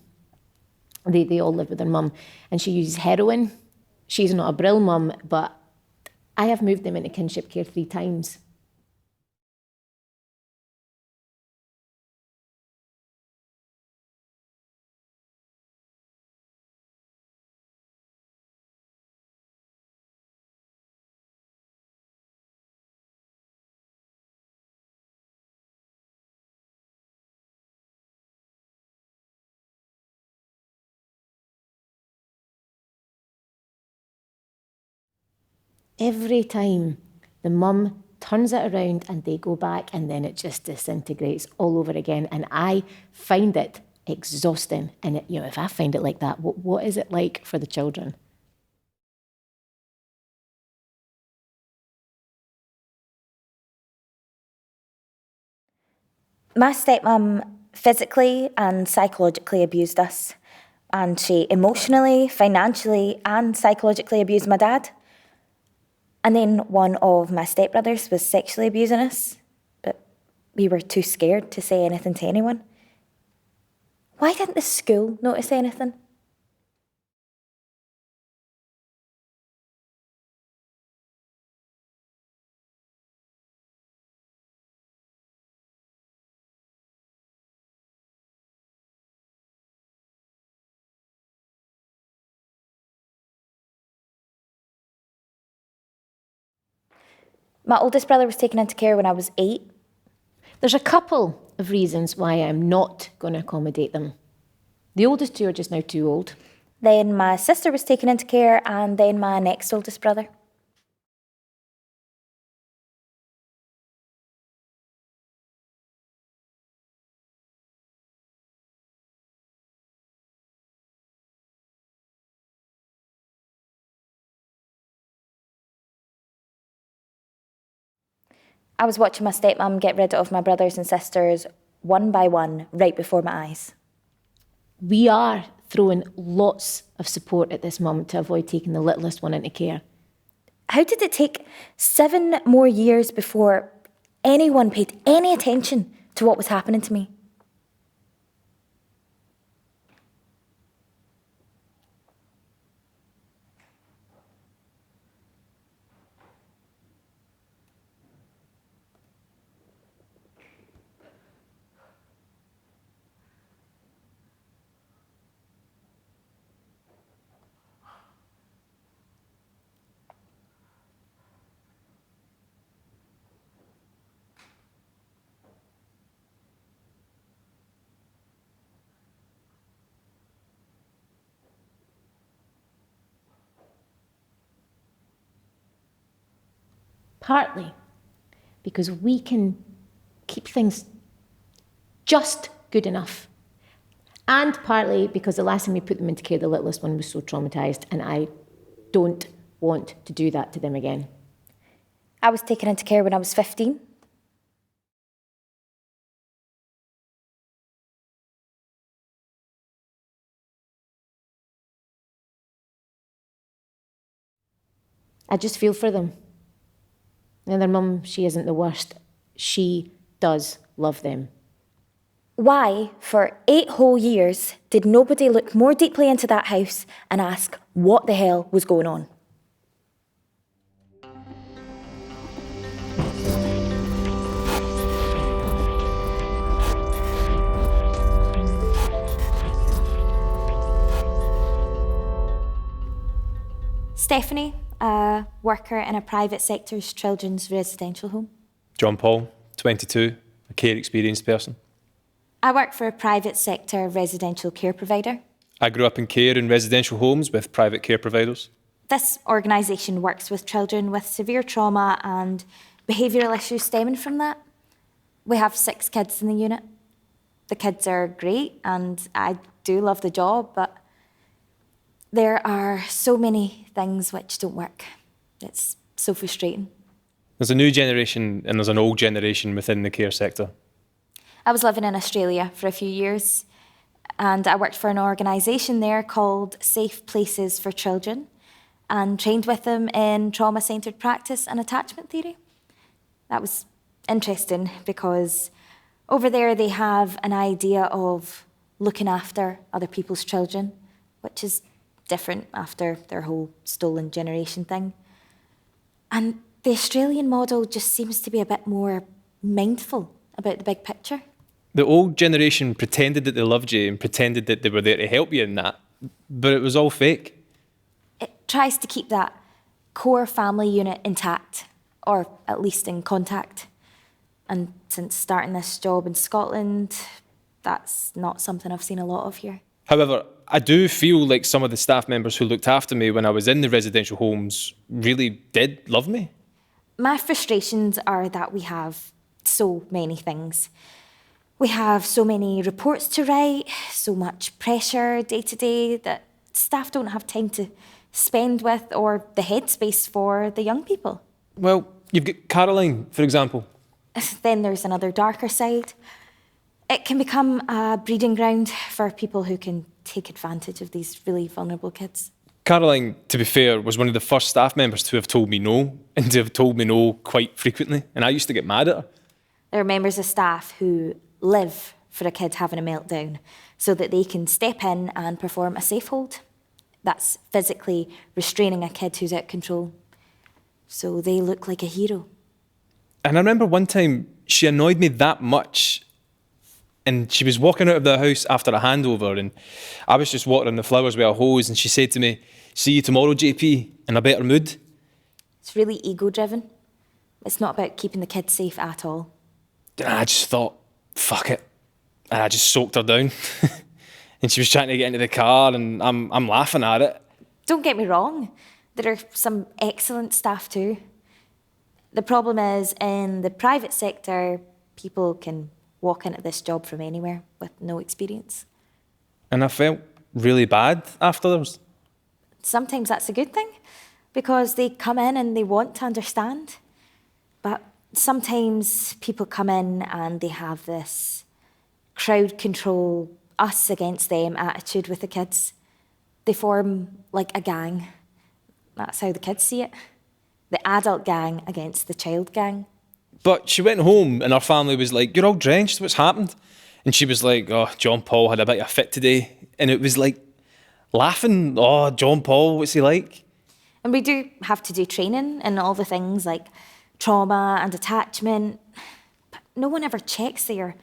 They all live with their mum, and she uses heroin. She's not a brill mum, but I have moved them into kinship care 3 times. Every time the mum turns it around and they go back, and then it just disintegrates all over again. And I find it exhausting. And if I find it like that, what is it like for the children? My stepmom physically and psychologically abused us, and she emotionally, financially, and psychologically abused my dad. And then one of my stepbrothers was sexually abusing us, but we were too scared to say anything to anyone. Why didn't the school notice anything? My oldest brother was taken into care when I was 8. There's a couple of reasons why I'm not going to accommodate them. The oldest 2 are just now too old. Then my sister was taken into care, and then my next oldest brother. I was watching my stepmom get rid of my brothers and sisters one by one right before my eyes. We are throwing lots of support at this moment to avoid taking the littlest one into care. How did it take 7 more years before anyone paid any attention to what was happening to me? Partly because we can keep things just good enough. And partly because the last time we put them into care, the littlest one was so traumatised, and I don't want to do that to them again. I was taken into care when I was 15. I just feel for them. And their mum, she isn't the worst. She does love them. Why, for 8 whole years, did nobody look more deeply into that house and ask what the hell was going on? Stephanie, a worker in a private sector's children's residential home. John Paul, 22, a care experienced person. I work for a private sector residential care provider. I grew up in care in residential homes with private care providers. This organisation works with children with severe trauma and behavioural issues stemming from that. We have 6 kids in the unit. The kids are great and I do love the job, but there are so many things which don't work. It's so frustrating. There's a new generation and there's an old generation within the care sector. I was living in Australia for a few years and I worked for an organisation there called Safe Places for Children and trained with them in trauma-centred practice and attachment theory. That was interesting because over there they have an idea of looking after other people's children, which is different after their whole stolen generation thing. And the Australian model just seems to be a bit more mindful about the big picture. The old generation pretended that they loved you and pretended that they were there to help you in that, but it was all fake. It tries to keep that core family unit intact, or at least in contact. And since starting this job in Scotland, that's not something I've seen a lot of here. However, I do feel like some of the staff members who looked after me when I was in the residential homes really did love me. My frustrations are that we have so many things. We have so many reports to write, so much pressure day to day that staff don't have time to spend with or the headspace for the young people. Well, you've got Caroline, for example. Then there's another darker side. It can become a breeding ground for people who can take advantage of these really vulnerable kids. Caroline, to be fair, was one of the first staff members to have told me no, and to have told me no quite frequently, and I used to get mad at her. There are members of staff who live for a kid having a meltdown so that they can step in and perform a safe hold. That's physically restraining a kid who's out of control. So they look like a hero. And I remember one time she annoyed me that much, and she was walking out of the house after a handover, and I was just watering the flowers with a hose, and she said to me, "See you tomorrow, JP, in a better mood." It's really ego-driven. It's not about keeping the kids safe at all. And I just thought, fuck it. And I just soaked her down. And she was trying to get into the car, and I'm laughing at it. Don't get me wrong, there are some excellent staff too. The problem is, in the private sector, people can walk into this job from anywhere with no experience. And I felt really bad afterwards. Sometimes that's a good thing, because they come in and they want to understand. But sometimes people come in and they have this crowd control, us against them attitude with the kids. They form like a gang. That's how the kids see it. The adult gang against the child gang. But she went home and her family was like, "You're all drenched, what's happened?" And she was like, "Oh, John Paul had a bit of a fit today." And it was like laughing, "Oh, John Paul, what's he like?" And we do have to do training and all the things like trauma and attachment. But no one ever checks that you're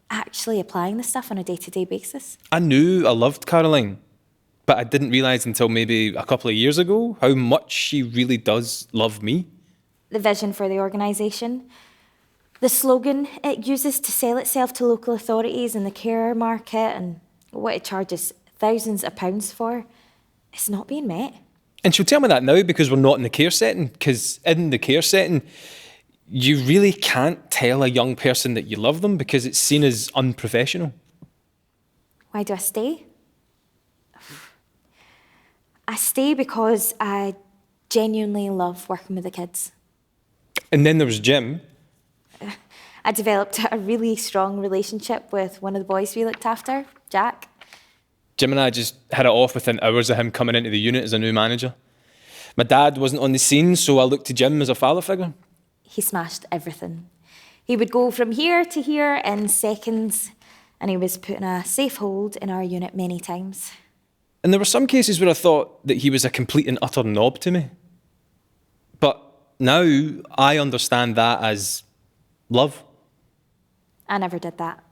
actually applying the stuff on a day-to-day basis. I knew I loved Caroline, but I didn't realise until maybe a couple of years ago how much she really does love me. The vision for the organisation, the slogan it uses to sell itself to local authorities in the care market, and what it charges thousands of pounds for, it's not being met. And she'll tell me that now because we're not in the care setting, because in the care setting, you really can't tell a young person that you love them because it's seen as unprofessional. Why do I stay? I stay because I genuinely love working with the kids. And then there was Jim. I developed a really strong relationship with one of the boys we looked after, Jack. Jim and I just had it off within hours of him coming into the unit as a new manager. My dad wasn't on the scene, so I looked to Jim as a father figure. He smashed everything. He would go from here to here in seconds, and he was put in a safe hold in our unit many times. And there were some cases where I thought that he was a complete and utter knob to me. But now I understand that as love. I never did that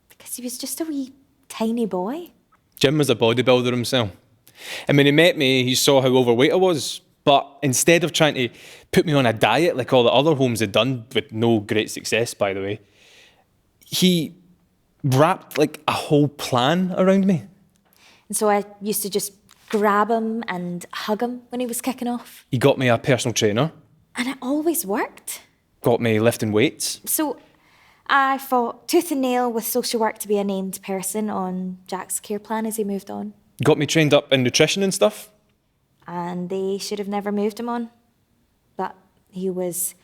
because he was just a wee tiny boy. Jim was a bodybuilder himself. And when he met me, he saw how overweight I was. But instead of trying to put me on a diet like all the other homes had done, with no great success, by the way, he wrapped like a whole plan around me. And so I used to just grab him and hug him when he was kicking off. He got me a personal trainer, And it always worked. got me lifting weights. So I fought tooth and nail with social work to be a named person on Jack's care plan as he moved on. Got me trained up in nutrition and stuff. And they should have never moved him on. But he was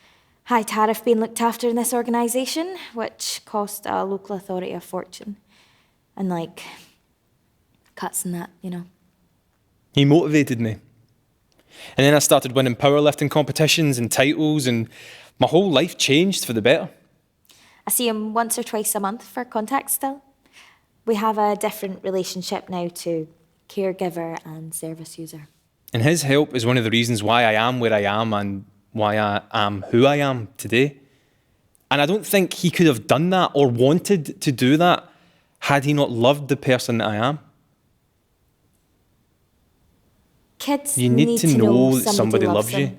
high tariff being looked after in this organisation, which cost a local authority a fortune. And like, cuts and that, you know. He motivated me. And then I started winning powerlifting competitions and titles, and my whole life changed for the better. I see him once or twice a month for contact still. We have a different relationship now to caregiver and service user. And his help is one of the reasons why I am where I am and why I am who I am today. And I don't think he could have done that or wanted to do that had he not loved the person that I am. Kids You need to know that somebody loves them. you.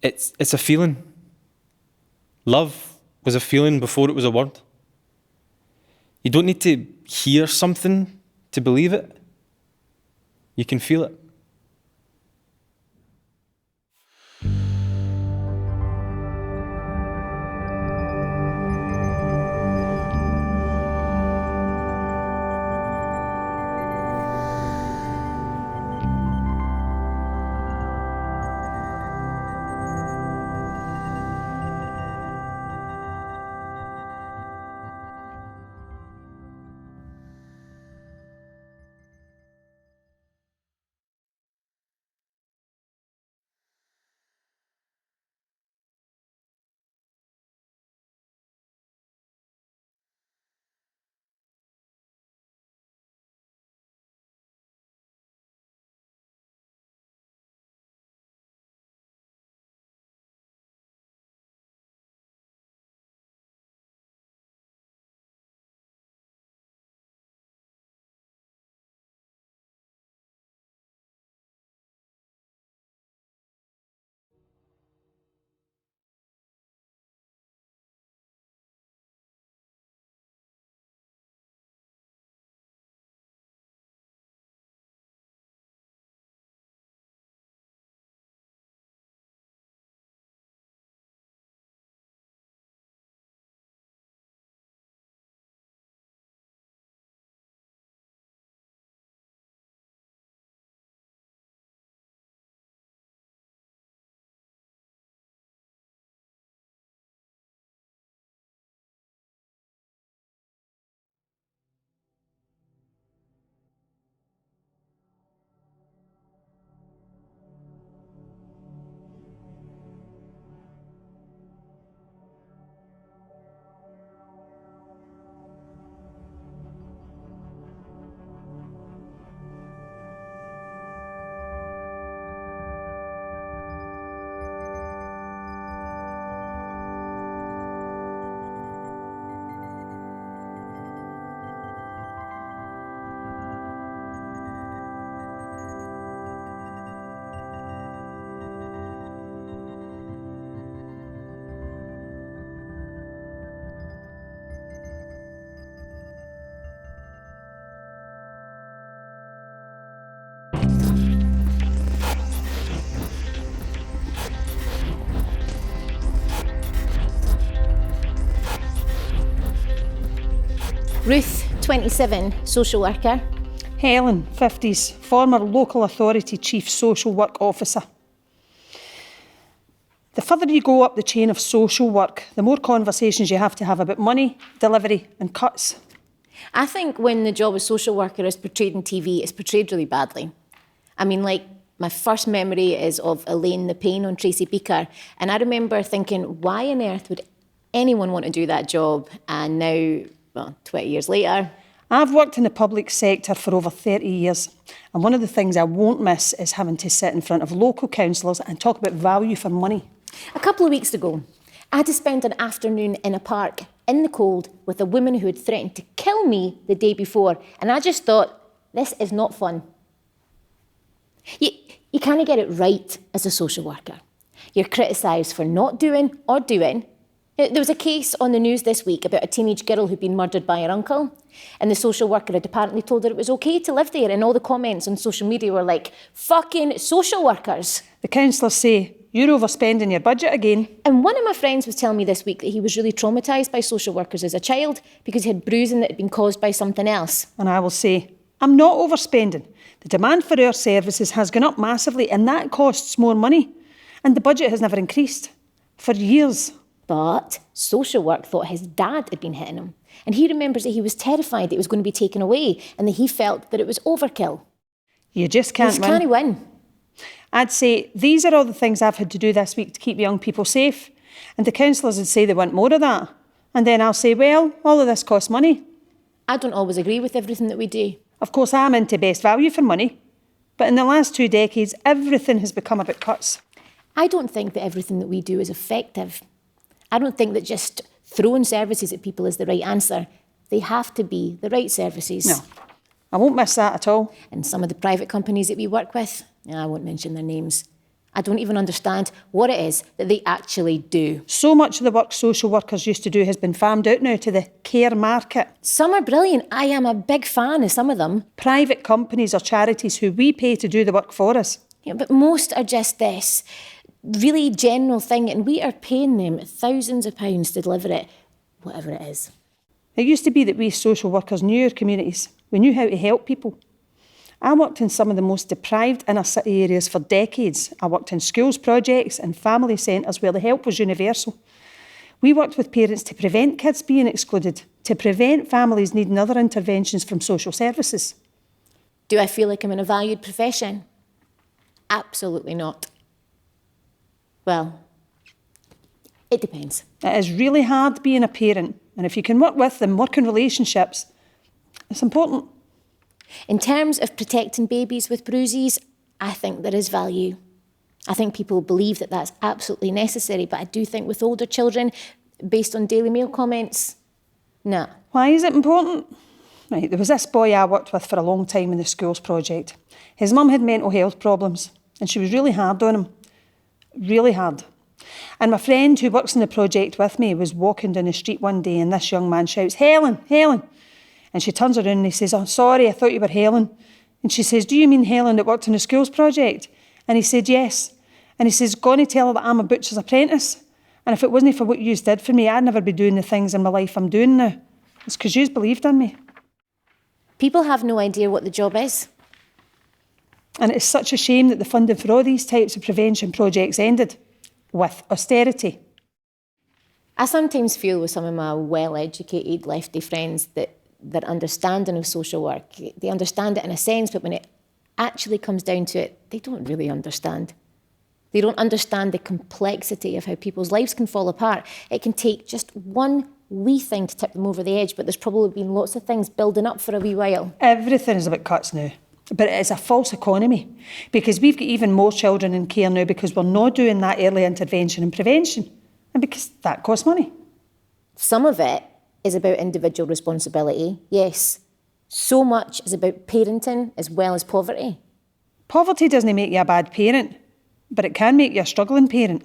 It's a feeling. Love was a feeling before it was a word. You don't need to hear something to believe it. You can feel it. Ruth, 27, social worker. Helen, 50s, former local authority chief social work officer. The further you go up the chain of social work, the more conversations you have to have about money, delivery and cuts. I think when the job of social worker is portrayed on TV, it's portrayed really badly. I mean, like, my first memory is of Elaine the Pain on Tracy Beaker, and I remember thinking, why on earth would anyone want to do that job? And now, well, 20 years later... I've worked in the public sector for over 30 years, and one of the things I won't miss is having to sit in front of local councillors and talk about value for money. A couple of weeks ago, I had to spend an afternoon in a park in the cold with a woman who had threatened to kill me the day before, and I just thought, this is not fun. You can't get it right as a social worker. You're criticised for not doing or doing. There was a case on the news this week about a teenage girl who'd been murdered by her uncle, and the social worker had apparently told her it was okay to live there, and all the comments on social media were like, fucking social workers. The councillors say, you're overspending your budget again. And one of my friends was telling me this week that he was really traumatised by social workers as a child because he had bruising that had been caused by something else. And I will say, I'm not overspending. The demand for our services has gone up massively, and that costs more money. And the budget has never increased. For years. But social work thought his dad had been hitting him. And he remembers that he was terrified that it was going to be taken away and that he felt that it was overkill. You just can't You win. can't win. I'd say, these are all the things I've had to do this week to keep young people safe. And the councillors would say they want more of that. And then I'll say, well, all of this costs money. I don't always agree with everything that we do. Of course, I'm into best value for money. But in the last 2 decades, everything has become about cuts. I don't think that everything that we do is effective. I don't think that just throwing services at people is the right answer. They have to be the right services. No, I won't miss that at all. And some of the private companies that we work with, I won't mention their names, I don't even understand what it is that they actually do. So much of the work social workers used to do has been farmed out now to the care market. Some are brilliant. I am a big fan of some of them. Private companies or charities who we pay to do the work for us. Yeah, but most are just this really general thing, and we are paying them thousands of pounds to deliver it, whatever it is. It used to be that we social workers knew our communities. We knew how to help people. I worked in some of the most deprived inner city areas for decades. I worked in schools projects and family centres where the help was universal. We worked with parents to prevent kids being excluded, to prevent families needing other interventions from social services. Do I feel like I'm in a valued profession? Absolutely not. Well, it depends. It is really hard being a parent, and if you can work with them, work in relationships, it's important. In terms of protecting babies with bruises, I think there is value. I think people believe that that's absolutely necessary, but I do think with older children, based on Daily Mail comments, nah. Why is it important? Right, there was this boy I worked with for a long time in the schools project. His mum had mental health problems, and she was really hard on him. Really hard. And my friend who works in the project with me was walking down the street one day, and this young man shouts, "Helen, Helen." And she turns around and he says, "Oh, sorry, I thought you were Helen." And she says, "Do you mean Helen that worked in the schools project?" And he said, "Yes." And he says, "Gonna tell her that I'm a butcher's apprentice. And if it wasn't for what yous did for me, I'd never be doing the things in my life I'm doing now. It's because yous believed in me." People have no idea what the job is. And it's such a shame that the funding for all these types of prevention projects ended with austerity. I sometimes feel with some of my well-educated lefty friends that their understanding of social work, they understand it in a sense, but when it actually comes down to it, they don't really understand. They don't understand the complexity of how people's lives can fall apart. It can take just one wee thing to tip them over the edge, but there's probably been lots of things building up for a wee while. Everything is about cuts now. But it is a false economy because we've got even more children in care now because we're not doing that early intervention and prevention, and because that costs money. Some of it is about individual responsibility, yes. So much is about parenting as well as poverty. Poverty doesn't make you a bad parent, but it can make you a struggling parent.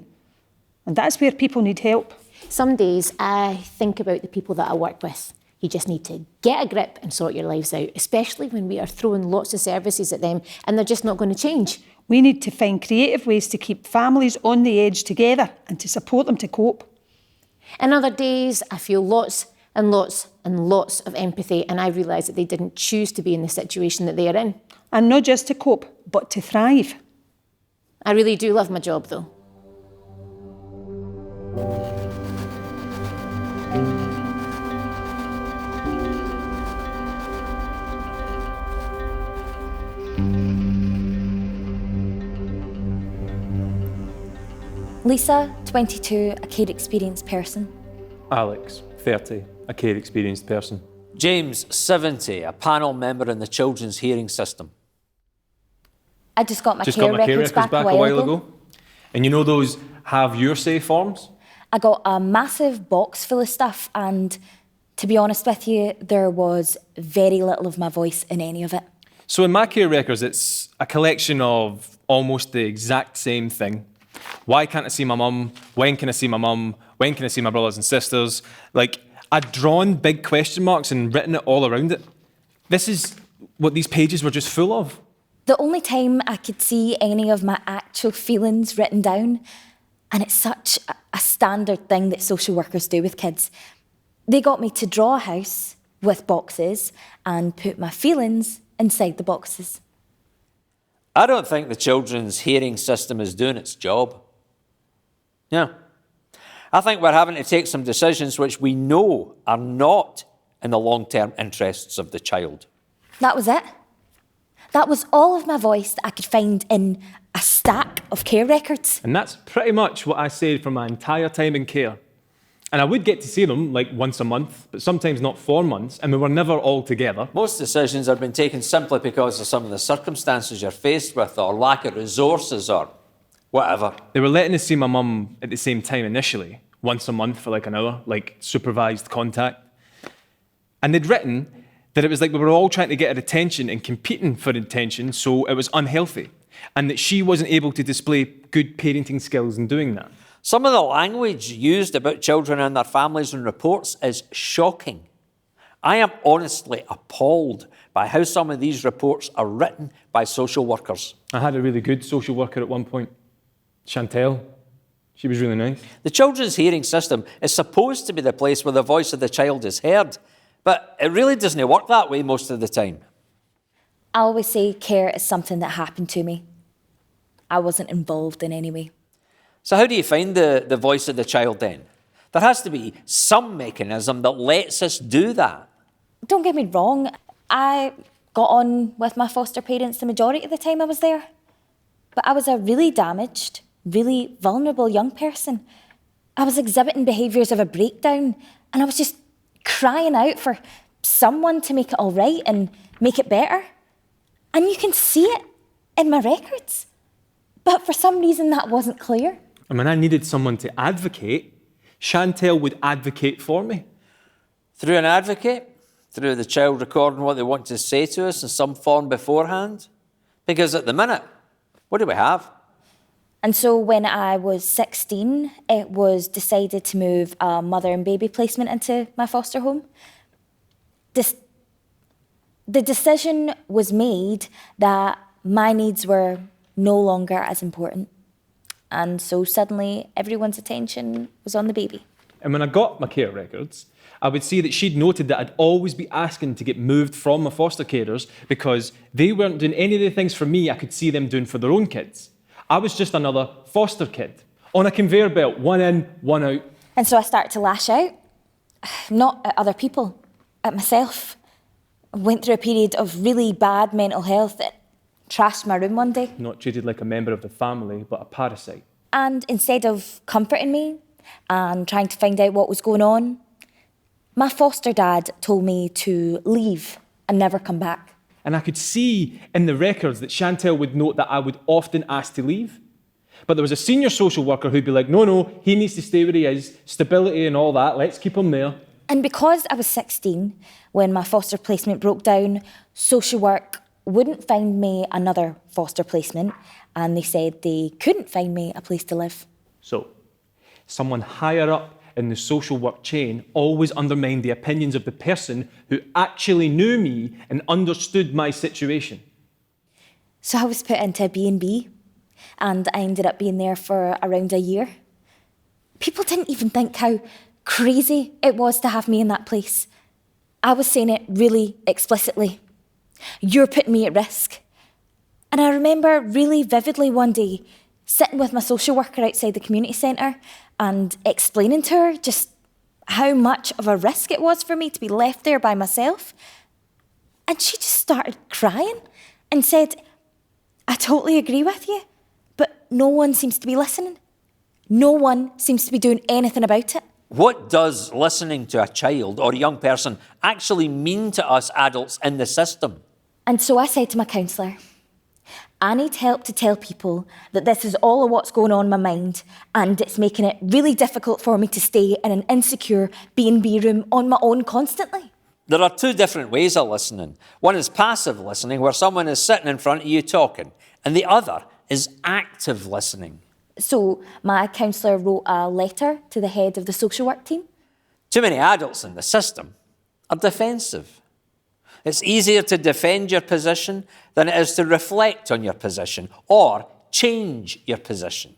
And that's where people need help. Some days I think about the people that I work with. You just need to get a grip and sort your lives out, especially when we are throwing lots of services at them and they're just not going to change. We need to find creative ways to keep families on the edge together and to support them to cope. And other days I feel lots and lots of empathy, and I realised that they didn't choose to be in the situation that they are in. And not just to cope, but to thrive. I really do love my job, though. Lisa, 22, a care experienced person. Alex, 30, a care experienced person. James, 70, a panel member in the children's hearing system. I just got my Just care got my care records records back a while ago. And you know those have your say forms? I got a massive box full of stuff, and to be honest with you, there was very little of my voice in any of it. So in my care records, it's a collection of almost the exact same thing. Why can't I see my mum? When can I see my mum? When can I see my brothers and sisters? Like, I'd drawn big question marks and written it all around it. This is what these pages were just full of. The only time I could see any of my actual feelings written down, and it's such a standard thing that social workers do with kids. They got me to draw a house with boxes and put my feelings inside the boxes. I don't think the children's hearing system is doing its job. Yeah. I think we're having to take some decisions which we know are not in the long-term interests of the child. That was it. That was all of my voice that I could find in a stack of care records. And that's pretty much what I said for my entire time in care. And I would get to see them like once a month, but sometimes not for months, and we were never all together. Most decisions have been taken simply because of some of the circumstances you're faced with, or lack of resources, or whatever. They were letting us see my mum at the same time initially, once a month for like an hour, like supervised contact. And they'd written that it was like we were all trying to get her attention and competing for attention, so it was unhealthy, and that she wasn't able to display good parenting skills in doing that. Some of the language used about children and their families in reports is shocking. I am honestly appalled by how some of these reports are written by social workers. I had a really good social worker at one point, Chantel. She was really nice. The children's hearing system is supposed to be the place where the voice of the child is heard, but it really doesn't work that way most of the time. I always say care is something that happened to me. I wasn't involved in any way. So how do you find the voice of the child then? There has to be some mechanism that lets us do that. Don't get me wrong, I got on with my foster parents the majority of the time I was there. But I was a really damaged, really vulnerable young person. I was exhibiting behaviours of a breakdown, and I was just crying out for someone to make it all right and make it better. And you can see it in my records. But for some reason that wasn't clear. And when I needed someone to advocate, Chantel would advocate for me. Through an advocate? Through the child recording what they want to say to us in some form beforehand? Because at the minute, what do we have? And so when I was 16, it was decided to move a mother and baby placement into my foster home. The decision was made that my needs were no longer as important. And so suddenly everyone's attention was on the baby. And when I got my care records, I would see that she'd noted that I'd always be asking to get moved from my foster carers because they weren't doing any of the things for me I could see them doing for their own kids. I was just another foster kid on a conveyor belt, one in, one out. And so I started to lash out, not at other people, at myself. I went through a period of really bad mental health that trashed my room one day. Not treated like a member of the family, but a parasite. And instead of comforting me and trying to find out what was going on, my foster dad told me to leave and never come back. And I could see in the records that Chantel would note that I would often ask to leave. But there was a senior social worker who'd be like, no, he needs to stay where he is, stability and all that, let's keep him there. And because I was 16, when my foster placement broke down, social work wouldn't find me another foster placement, and they said they couldn't find me a place to live. So, someone higher up in the social work chain always undermined the opinions of the person who actually knew me and understood my situation. So I was put into a B&B, and I ended up being there for around a year. People didn't even think how crazy it was to have me in that place. I was saying it really explicitly. You're putting me at risk. And I remember really vividly one day sitting with my social worker outside the community centre and explaining to her just how much of a risk it was for me to be left there by myself. And she just started crying and said, I totally agree with you, but no one seems to be listening. No one seems to be doing anything about it. What does listening to a child or a young person actually mean to us adults in the system? And so I said to my counsellor, I need help to tell people that this is all of what's going on in my mind and it's making it really difficult for me to stay in an insecure B&B room on my own constantly. There are two different ways of listening. One is passive listening, where someone is sitting in front of you talking, and the other is active listening. So my counsellor wrote a letter to the head of the social work team. Too many adults in the system are defensive. It's easier to defend your position than it is to reflect on your position or change your position.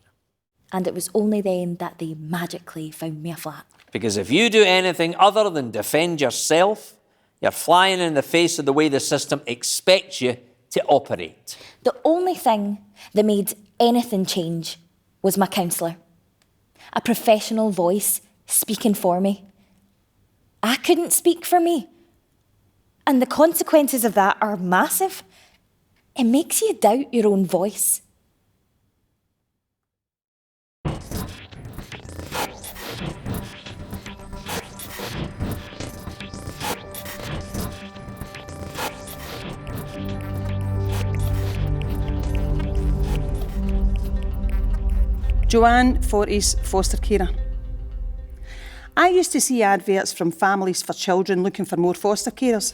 And it was only then that they magically found me a flat. Because if you do anything other than defend yourself, you're flying in the face of the way the system expects you to operate. The only thing that made anything change was my counsellor. A professional voice speaking for me. I couldn't speak for me. And the consequences of that are massive. It makes you doubt your own voice. Joanne, 40s, foster carer. I used to see adverts from Families for Children looking for more foster carers.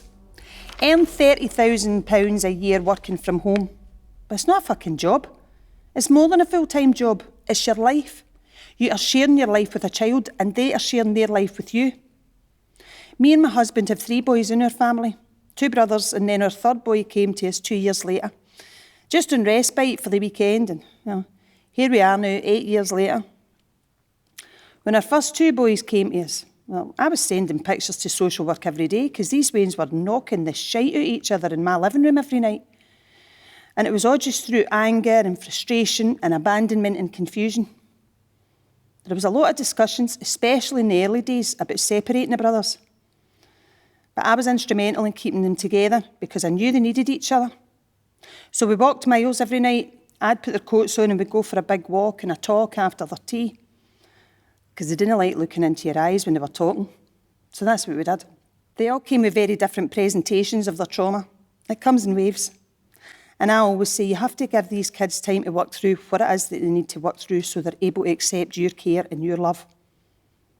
Earn £30,000 a year working from home. But it's not a fucking job. It's more than a full-time job. It's your life. You are sharing your life with a child and they are sharing their life with you. Me and my husband have 3 boys in our family, 2 brothers, and then our 3rd boy came to us 2 years later. Just on respite for the weekend, and here we are now, 8 years later. When our first 2 boys came to us, well, I was sending pictures to social work every day because these wains were knocking the shite out of each other in my living room every night. And it was all just through anger and frustration and abandonment and confusion. There was a lot of discussions, especially in the early days, about separating the brothers. But I was instrumental in keeping them together because I knew they needed each other. So we walked miles every night. I'd put their coats on and we'd go for a big walk and a talk after their tea. Because they didn't like looking into your eyes when they were talking. So that's what we did. They all came with very different presentations of their trauma. It comes in waves. And I always say you have to give these kids time to work through what it is that they need to work through so they're able to accept your care and your love.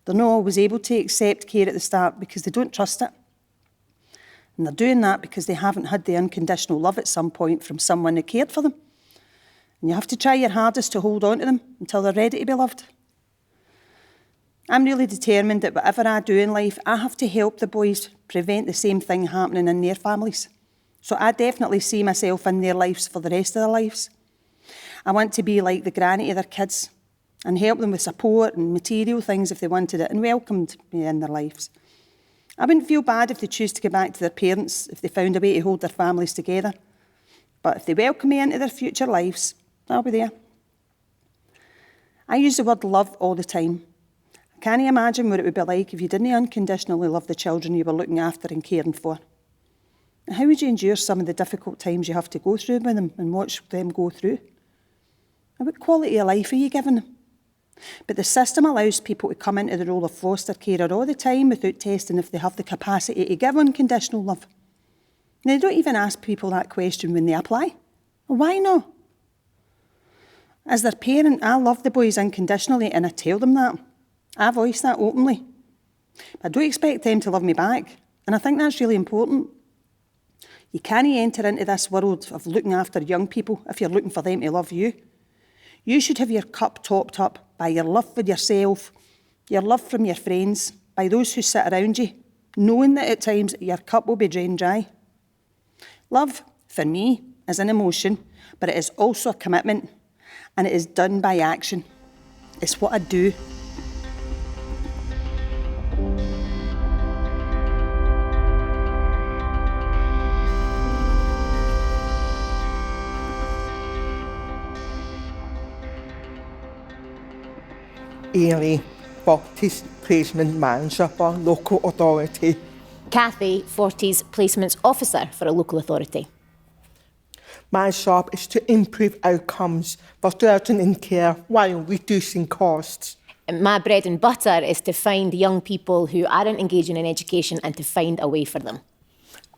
They're not always able to accept care at the start because they don't trust it. And they're doing that because they haven't had the unconditional love at some point from someone who cared for them. And you have to try your hardest to hold on to them until they're ready to be loved. I'm really determined that whatever I do in life, I have to help the boys prevent the same thing happening in their families. So I definitely see myself in their lives for the rest of their lives. I want to be like the granny to their kids and help them with support and material things if they wanted it and welcomed me in their lives. I wouldn't feel bad if they choose to go back to their parents if they found a way to hold their families together. But if they welcome me into their future lives, I'll be there. I use the word love all the time. I can't imagine what it would be like if you didn't unconditionally love the children you were looking after and caring for. How would you endure some of the difficult times you have to go through with them and watch them go through? And what quality of life are you giving them? But the system allows people to come into the role of foster carer all the time without testing if they have the capacity to give unconditional love. And they don't even ask people that question when they apply. Well, why not? As their parent, I love the boys unconditionally and I tell them that. I voice that openly. But I don't expect them to love me back. And I think that's really important. You can't enter into this world of looking after young people if you're looking for them to love you. You should have your cup topped up by your love for yourself, your love from your friends, by those who sit around you, knowing that at times your cup will be drained dry. Love, for me, is an emotion, but it is also a commitment, and it is done by action. It's what I do. Ailey, Fortis Placement Manager for Local Authority. Kathy, Fortis Placements Officer for a local authority. My job is to improve outcomes for children in care while reducing costs. And my bread and butter is to find young people who aren't engaging in education and to find a way for them.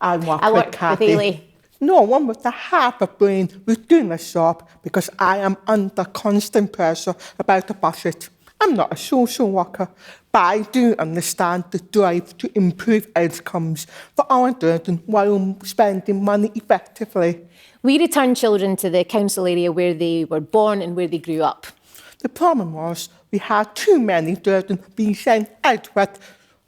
I work I work with with Kathy. Ailey. No one with a half a brain will do my job because I am under constant pressure about the budget. I'm not a social worker, but I do understand the drive to improve outcomes for our children while spending money effectively. We return children to the council area where they were born and where they grew up. The problem was we had too many children being sent out with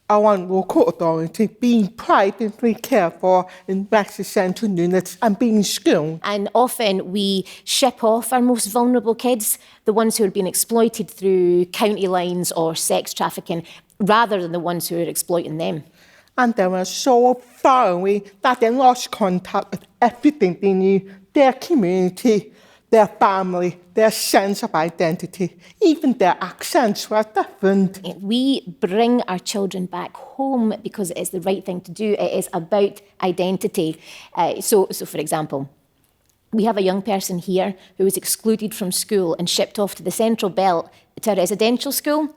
our local authority being privately cared for in residential units and being schooled. And often we ship off our most vulnerable kids, the ones who are being exploited through county lines or sex trafficking, rather than the ones who are exploiting them. And they were so far away that they lost contact with everything they knew, their community, their family, their sense of identity. Even their accents were different. We bring our children back home because it is the right thing to do. It is about identity. So for example, we have a young person here who was excluded from school and shipped off to the Central Belt to a residential school.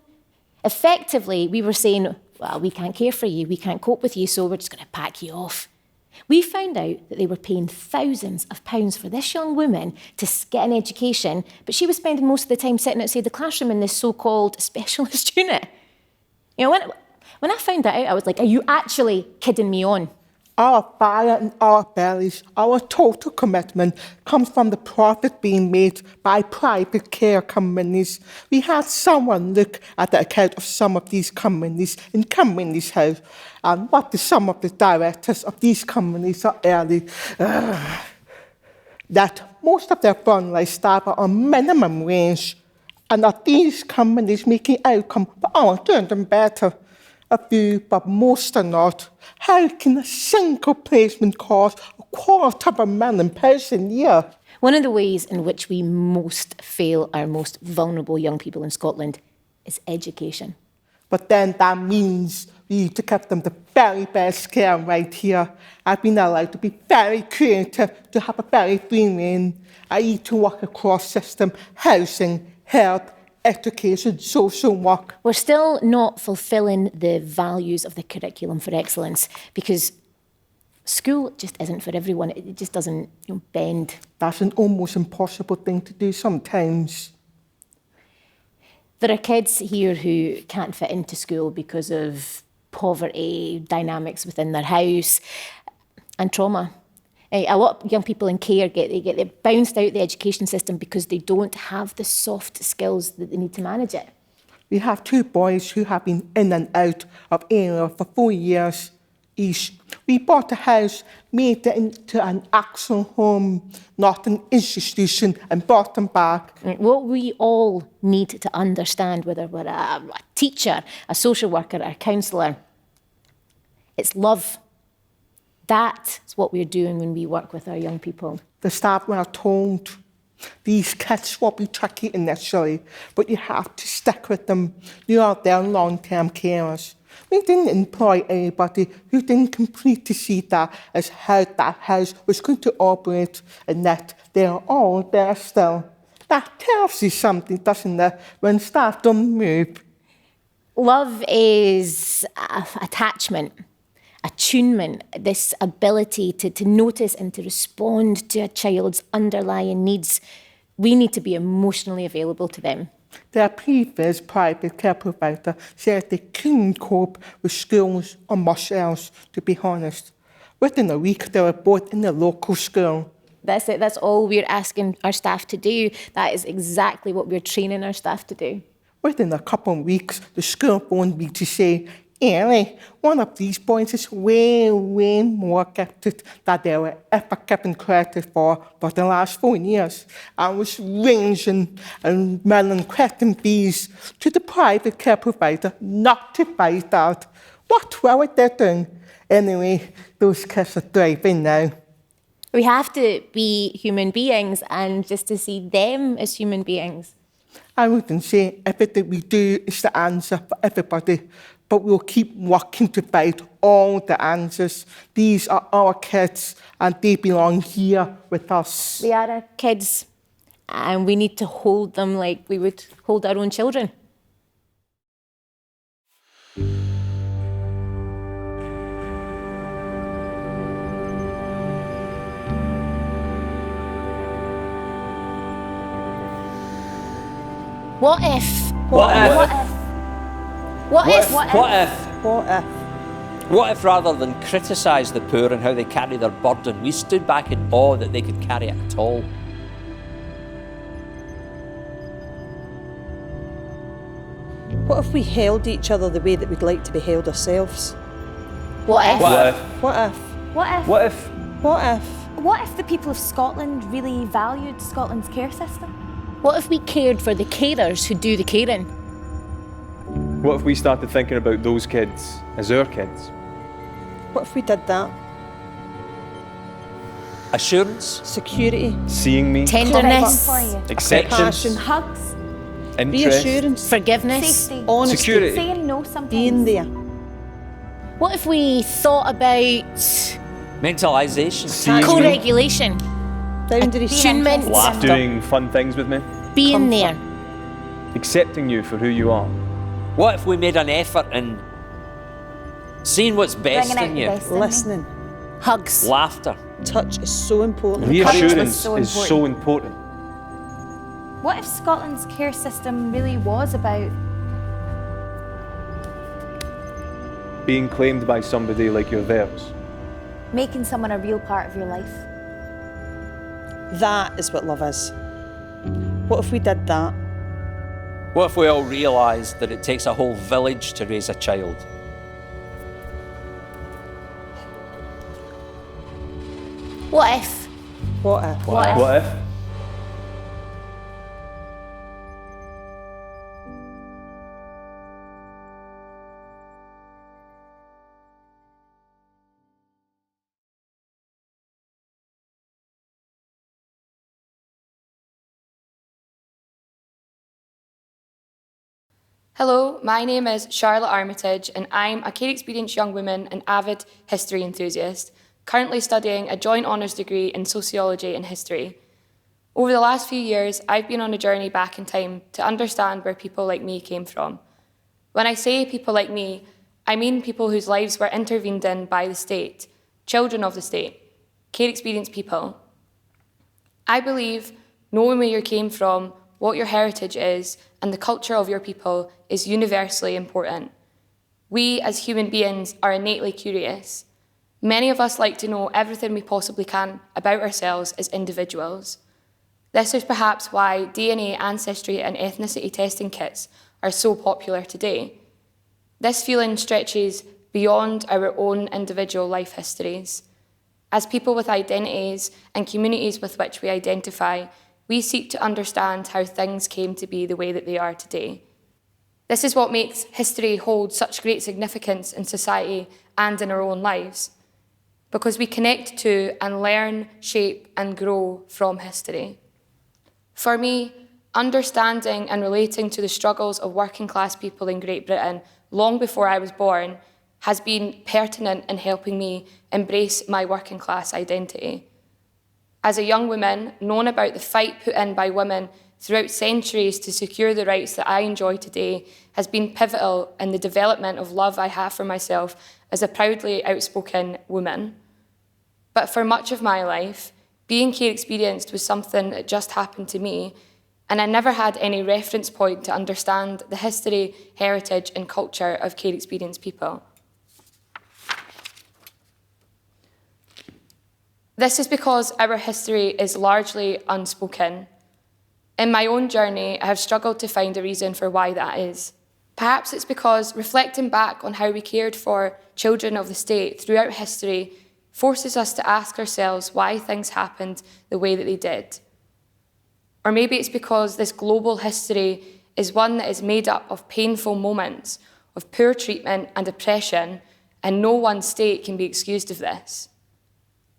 Effectively, we were saying, well, we can't care for you, we can't cope with you, so we're just going to pack you off. We found out that they were paying thousands of pounds for this young woman to get an education, but she was spending most of the time sitting outside the classroom in this so-called specialist unit. You know, when I found that out, I was like, are you actually kidding me on? Our fire and our bellies, our total commitment comes from the profit being made by private care companies. We had someone look at the account of some of these companies in Companies House and what some of the directors of these companies are early. That most of their frontline staff are on minimum wage and that these companies making outcome for our children better. A few, but most are not. How can a single placement cost £250,000 a year? One of the ways in which we most fail our most vulnerable young people in Scotland is education. But then that means we need to give them the very best care right here. I've been allowed to be very creative, to have a very free rein. I need to work across system, housing, health, education, social work. We're still not fulfilling the values of the curriculum for excellence because school just isn't for everyone. It just doesn't bend. That's an almost impossible thing to do sometimes. There are kids here who can't fit into school because of poverty, dynamics within their house, and trauma. A lot of young people in care get bounced out the education system because they don't have the soft skills that they need to manage it. We have 2 boys who have been in and out of area for 4 years each. We bought a house, made it into an actual home, not an institution, and brought them back. What we all need to understand, whether we're a teacher, a social worker, or a counsellor, it's love. That's what we're doing when we work with our young people. The staff were told these kids will be tricky initially, but you have to stick with them. You are their long-term carers. We didn't employ anybody who didn't completely see that as how that house was going to operate, and that they are all there still. That tells you something, doesn't it, when staff don't move? Love is attachment, attunement, this ability to notice and to respond to a child's underlying needs. We need to be emotionally available to them. Their previous private care provider said they couldn't cope with schools or much else, to be honest. Within a week, they were both in the local school. That's it. That's all we're asking our staff to do. That is exactly what we're training our staff to do. Within a couple of weeks, the school phoned me to say, Ellie, one of these boys is way more gifted than they were ever given credit for the last 4 years. I was ranging and mailing credit fees to the private care provider not to find out what were they doing. Anyway, those kids are thriving now. We have to be human beings and just to see them as human beings. I wouldn't say everything we do is the answer for everybody, but we'll keep working to find all the answers. These are our kids, and they belong here with us. They are our kids, and we need to hold them like we would hold our own children. What if? What if? What if? What if? What if? What if rather than criticise the poor and how they carry their burden, we stood back in awe that they could carry it at all? What if we held each other the way that we'd like to be held ourselves? What if? What if? What if? What if? What if? What if? What if the people of Scotland really valued Scotland's care system? What if we cared for the carers who do the caring? What if we started thinking about those kids as our kids? What if we did that? Assurance, Security, Seeing me, Tenderness, For you. acceptance, compassion, Hugs, interest, reassurance, forgiveness. safety, honesty, security. saying no sometimes. being there. What if we thought about mentalisation, Seeing me, co-regulation, Boundaries, attunement, Laughter. doing fun things with me, being Comfort. there? accepting you for who you are. What if we made an effort in seeing what's best Bringing out in the you? best in me. listening. Hugs. Laughter. Touch is so important. Reassurance so is so important. What if Scotland's care system really was about Being claimed by somebody like you're theirs. making someone a real part of your life? That is what love is. What if we did that? What if we all realised that it takes a whole village to raise a child? What if? What if? What if? What if? Hello, my name is Charlotte Armitage and I'm a care experienced young woman and avid history enthusiast, currently studying a joint honours degree in sociology and history. Over the last few years, I've been on a journey back in time to understand where people like me came from. When I say people like me, I mean people whose lives were intervened in by the state, children of the state, care experienced people. I believe knowing where you came from, what your heritage is, and the culture of your people is universally important. We, as human beings, are innately curious. Many of us like to know everything we possibly can about ourselves as individuals. This is perhaps why DNA, ancestry, and ethnicity testing kits are so popular today. This feeling stretches beyond our own individual life histories. As people with identities and communities with which we identify, we seek to understand how things came to be the way that they are today. This is what makes history hold such great significance in society and in our own lives, because we connect to and learn, shape, and grow from history. For me, understanding and relating to the struggles of working class people in Great Britain long before I was born has been pertinent in helping me embrace my working class identity. As a young woman, knowing about the fight put in by women throughout centuries to secure the rights that I enjoy today has been pivotal in the development of love I have for myself as a proudly outspoken woman. But for much of my life, being care experienced was something that just happened to me, and I never had any reference point to understand the history, heritage, and culture of care experienced people. This is because our history is largely unspoken. In my own journey, I have struggled to find a reason for why that is. Perhaps it's because reflecting back on how we cared for children of the state throughout history forces us to ask ourselves why things happened the way that they did. Or maybe it's because this global history is one that is made up of painful moments, of poor treatment and oppression, and no one state can be excused of this.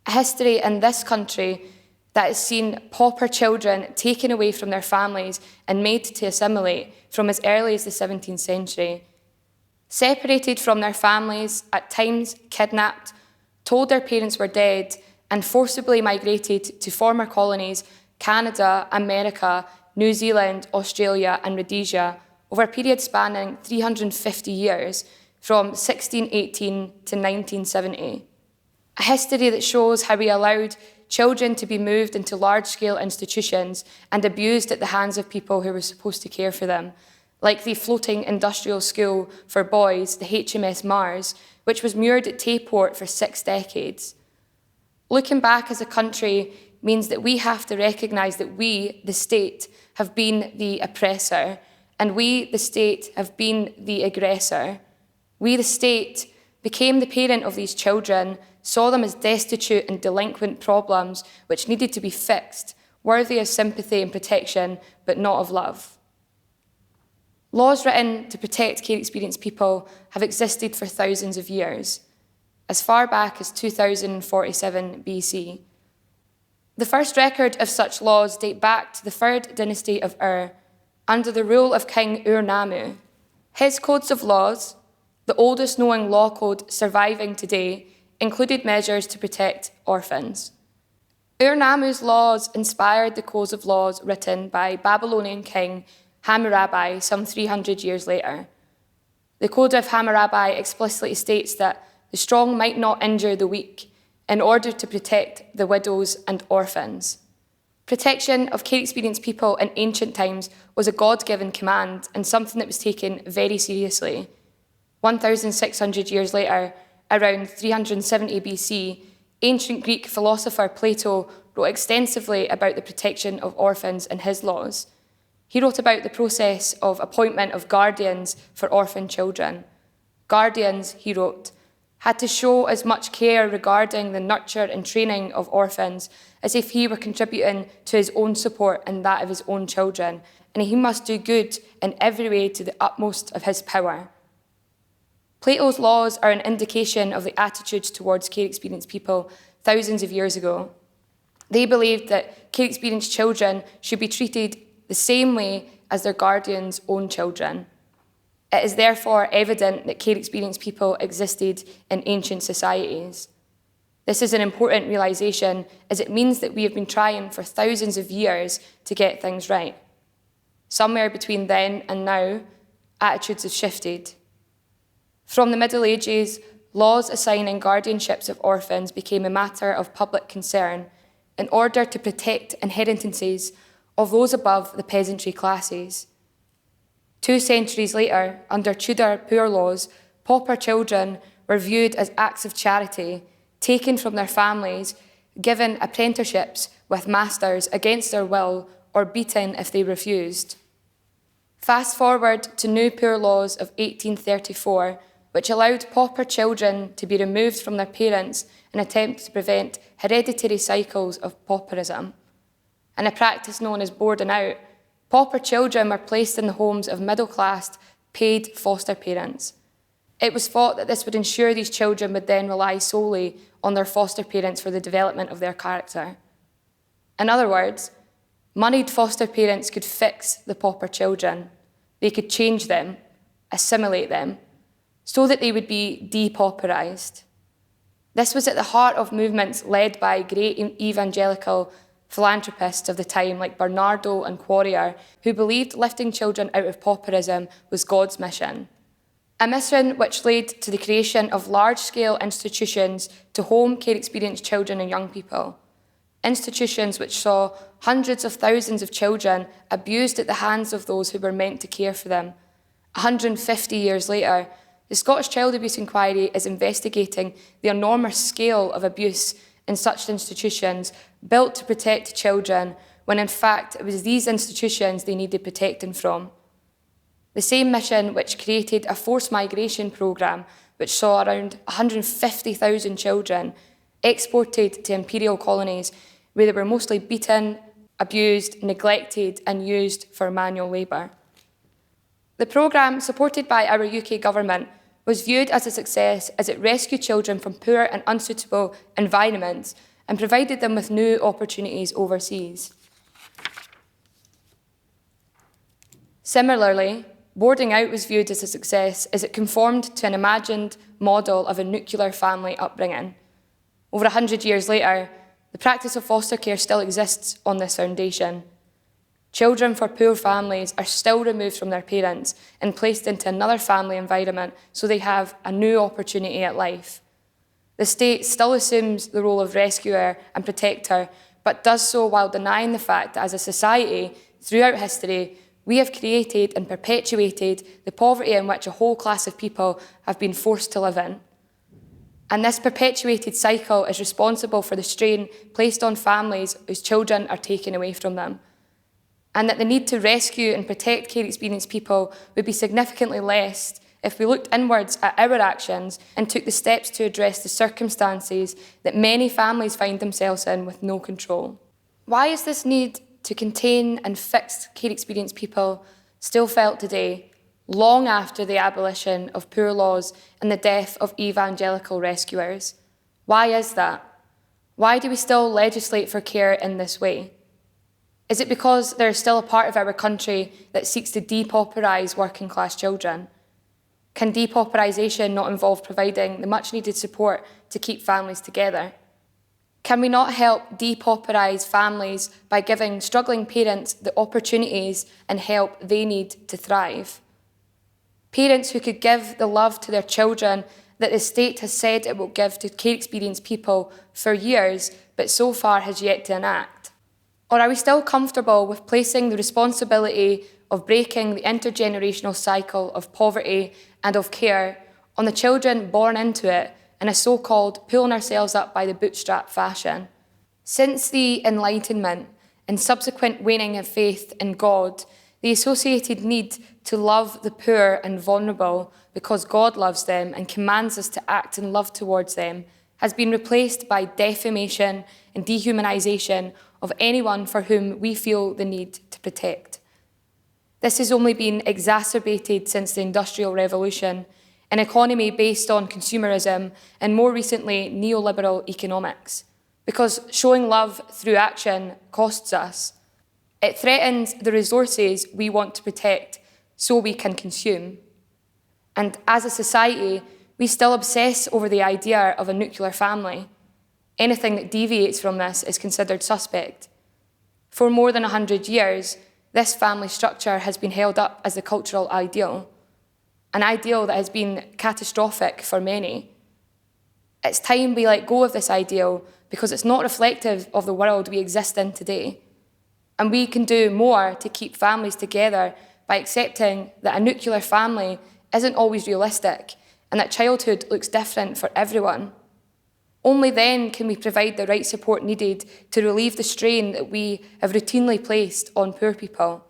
A history in this country that has seen pauper children taken away from their families and made to assimilate from as early as the 17th century. Separated from their families, at times kidnapped, told their parents were dead, and forcibly migrated to former colonies, Canada, America, New Zealand, Australia, and Rhodesia over a period spanning 350 years, from 1618 to 1970. A history that shows how we allowed children to be moved into large-scale institutions and abused at the hands of people who were supposed to care for them, like the floating industrial school for boys, the HMS Mars, which was moored at Tayport for 6 decades. Looking back as a country means that we have to recognise that we, the state, have been the oppressor, and we, the state, have been the aggressor. We, the state, became the parent of these children, saw them as destitute and delinquent problems which needed to be fixed, worthy of sympathy and protection, but not of love. Laws written to protect care-experienced people have existed for thousands of years, as far back as 2047 BC. The first record of such laws date back to the 3rd dynasty of Ur, under the rule of King Ur-Nammu. His codes of laws, the oldest known law code surviving today, included measures to protect orphans. Ur-Nammu's laws inspired the codes of laws written by Babylonian king Hammurabi some 300 years later. The Code of Hammurabi explicitly states that the strong might not injure the weak in order to protect the widows and orphans. Protection of care-experienced people in ancient times was a God-given command and something that was taken very seriously. 1,600 years later, around 370 BC, ancient Greek philosopher Plato wrote extensively about the protection of orphans in his laws. He wrote about the process of appointment of guardians for orphan children. Guardians, he wrote, had to show as much care regarding the nurture and training of orphans as if he were contributing to his own support and that of his own children, and he must do good in every way to the utmost of his power. Plato's laws are an indication of the attitudes towards care-experienced people thousands of years ago. They believed that care-experienced children should be treated the same way as their guardians' own children. It is therefore evident that care-experienced people existed in ancient societies. This is an important realisation, as it means that we have been trying for thousands of years to get things right. Somewhere between then and now, attitudes have shifted. From the Middle Ages, laws assigning guardianships of orphans became a matter of public concern in order to protect inheritances of those above the peasantry classes. 2 centuries later, under Tudor poor laws, pauper children were viewed as acts of charity, taken from their families, given apprenticeships with masters against their will, or beaten if they refused. Fast forward to new poor laws of 1834, which allowed pauper children to be removed from their parents in an attempt to prevent hereditary cycles of pauperism. In a practice known as boarding out, pauper children were placed in the homes of middle-class, paid foster parents. It was thought that this would ensure these children would then rely solely on their foster parents for the development of their character. In other words, moneyed foster parents could fix the pauper children. They could change them, assimilate them, so that they would be depauperised. This was at the heart of movements led by great evangelical philanthropists of the time like Bernardo and Quarrier, who believed lifting children out of pauperism was God's mission. A mission which led to the creation of large-scale institutions to home care-experienced children and young people. Institutions which saw hundreds of thousands of children abused at the hands of those who were meant to care for them. 150 years later, the Scottish Child Abuse Inquiry is investigating the enormous scale of abuse in such institutions built to protect children, when in fact it was these institutions they needed protecting from. The same mission which created a forced migration programme which saw around 150,000 children exported to imperial colonies where they were mostly beaten, abused, neglected and used for manual labour. The programme, supported by our UK government, was viewed as a success as it rescued children from poor and unsuitable environments and provided them with new opportunities overseas. Similarly, boarding out was viewed as a success as it conformed to an imagined model of a nuclear family upbringing. Over 100 years later, the practice of foster care still exists on this foundation. Children for poor families are still removed from their parents and placed into another family environment so they have a new opportunity at life. The state still assumes the role of rescuer and protector, but does so while denying the fact that as a society, throughout history, we have created and perpetuated the poverty in which a whole class of people have been forced to live in. And this perpetuated cycle is responsible for the strain placed on families whose children are taken away from them. And that the need to rescue and protect care-experienced people would be significantly less if we looked inwards at our actions and took the steps to address the circumstances that many families find themselves in with no control. Why is this need to contain and fix care-experienced people still felt today, long after the abolition of poor laws and the death of evangelical rescuers? Why is that? Why do we still legislate for care in this way? Is it because there is still a part of our country that seeks to depauperise working-class children? Can depauperisation not involve providing the much-needed support to keep families together? Can we not help depauperise families by giving struggling parents the opportunities and help they need to thrive? Parents who could give the love to their children that the state has said it will give to care-experienced people for years, but so far has yet to enact? Or are we still comfortable with placing the responsibility of breaking the intergenerational cycle of poverty and of care on the children born into it in a so-called pulling ourselves up by the bootstrap fashion? Since the Enlightenment and subsequent waning of faith in God, the associated need to love the poor and vulnerable because God loves them and commands us to act in love towards them has been replaced by defamation and dehumanisation of anyone for whom we feel the need to protect. This has only been exacerbated since the Industrial Revolution, an economy based on consumerism and more recently neoliberal economics, because showing love through action costs us. It threatens the resources we want to protect so we can consume. And as a society, we still obsess over the idea of a nuclear family. Anything that deviates from this is considered suspect. For more than 100 years, this family structure has been held up as the cultural ideal, an ideal that has been catastrophic for many. It's time we let go of this ideal because it's not reflective of the world we exist in today. And we can do more to keep families together by accepting that a nuclear family isn't always realistic and that childhood looks different for everyone. Only then can we provide the right support needed to relieve the strain that we have routinely placed on poor people.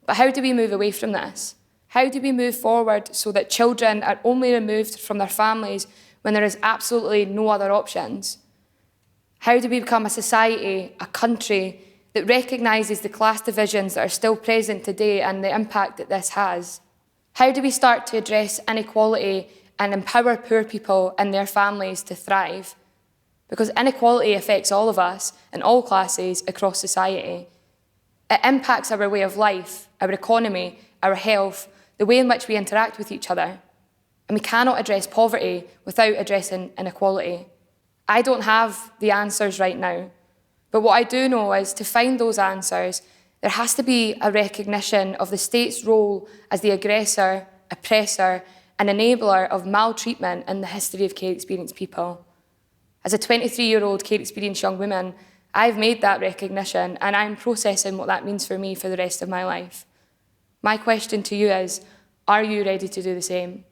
But how do we move away from this? How do we move forward so that children are only removed from their families when there is absolutely no other options? How do we become a society, a country, that recognises the class divisions that are still present today and the impact that this has? How do we start to address inequality and empower poor people and their families to thrive? Because inequality affects all of us and all classes across society. It impacts our way of life, our economy, our health, the way in which we interact with each other. And we cannot address poverty without addressing inequality. I don't have the answers right now, but what I do know is to find those answers, there has to be a recognition of the state's role as the aggressor, oppressor, and enabler of maltreatment in the history of care-experienced people. As a 23-year-old care-experienced young woman, I've made that recognition and I'm processing what that means for me for the rest of my life. My question to you is, are you ready to do the same?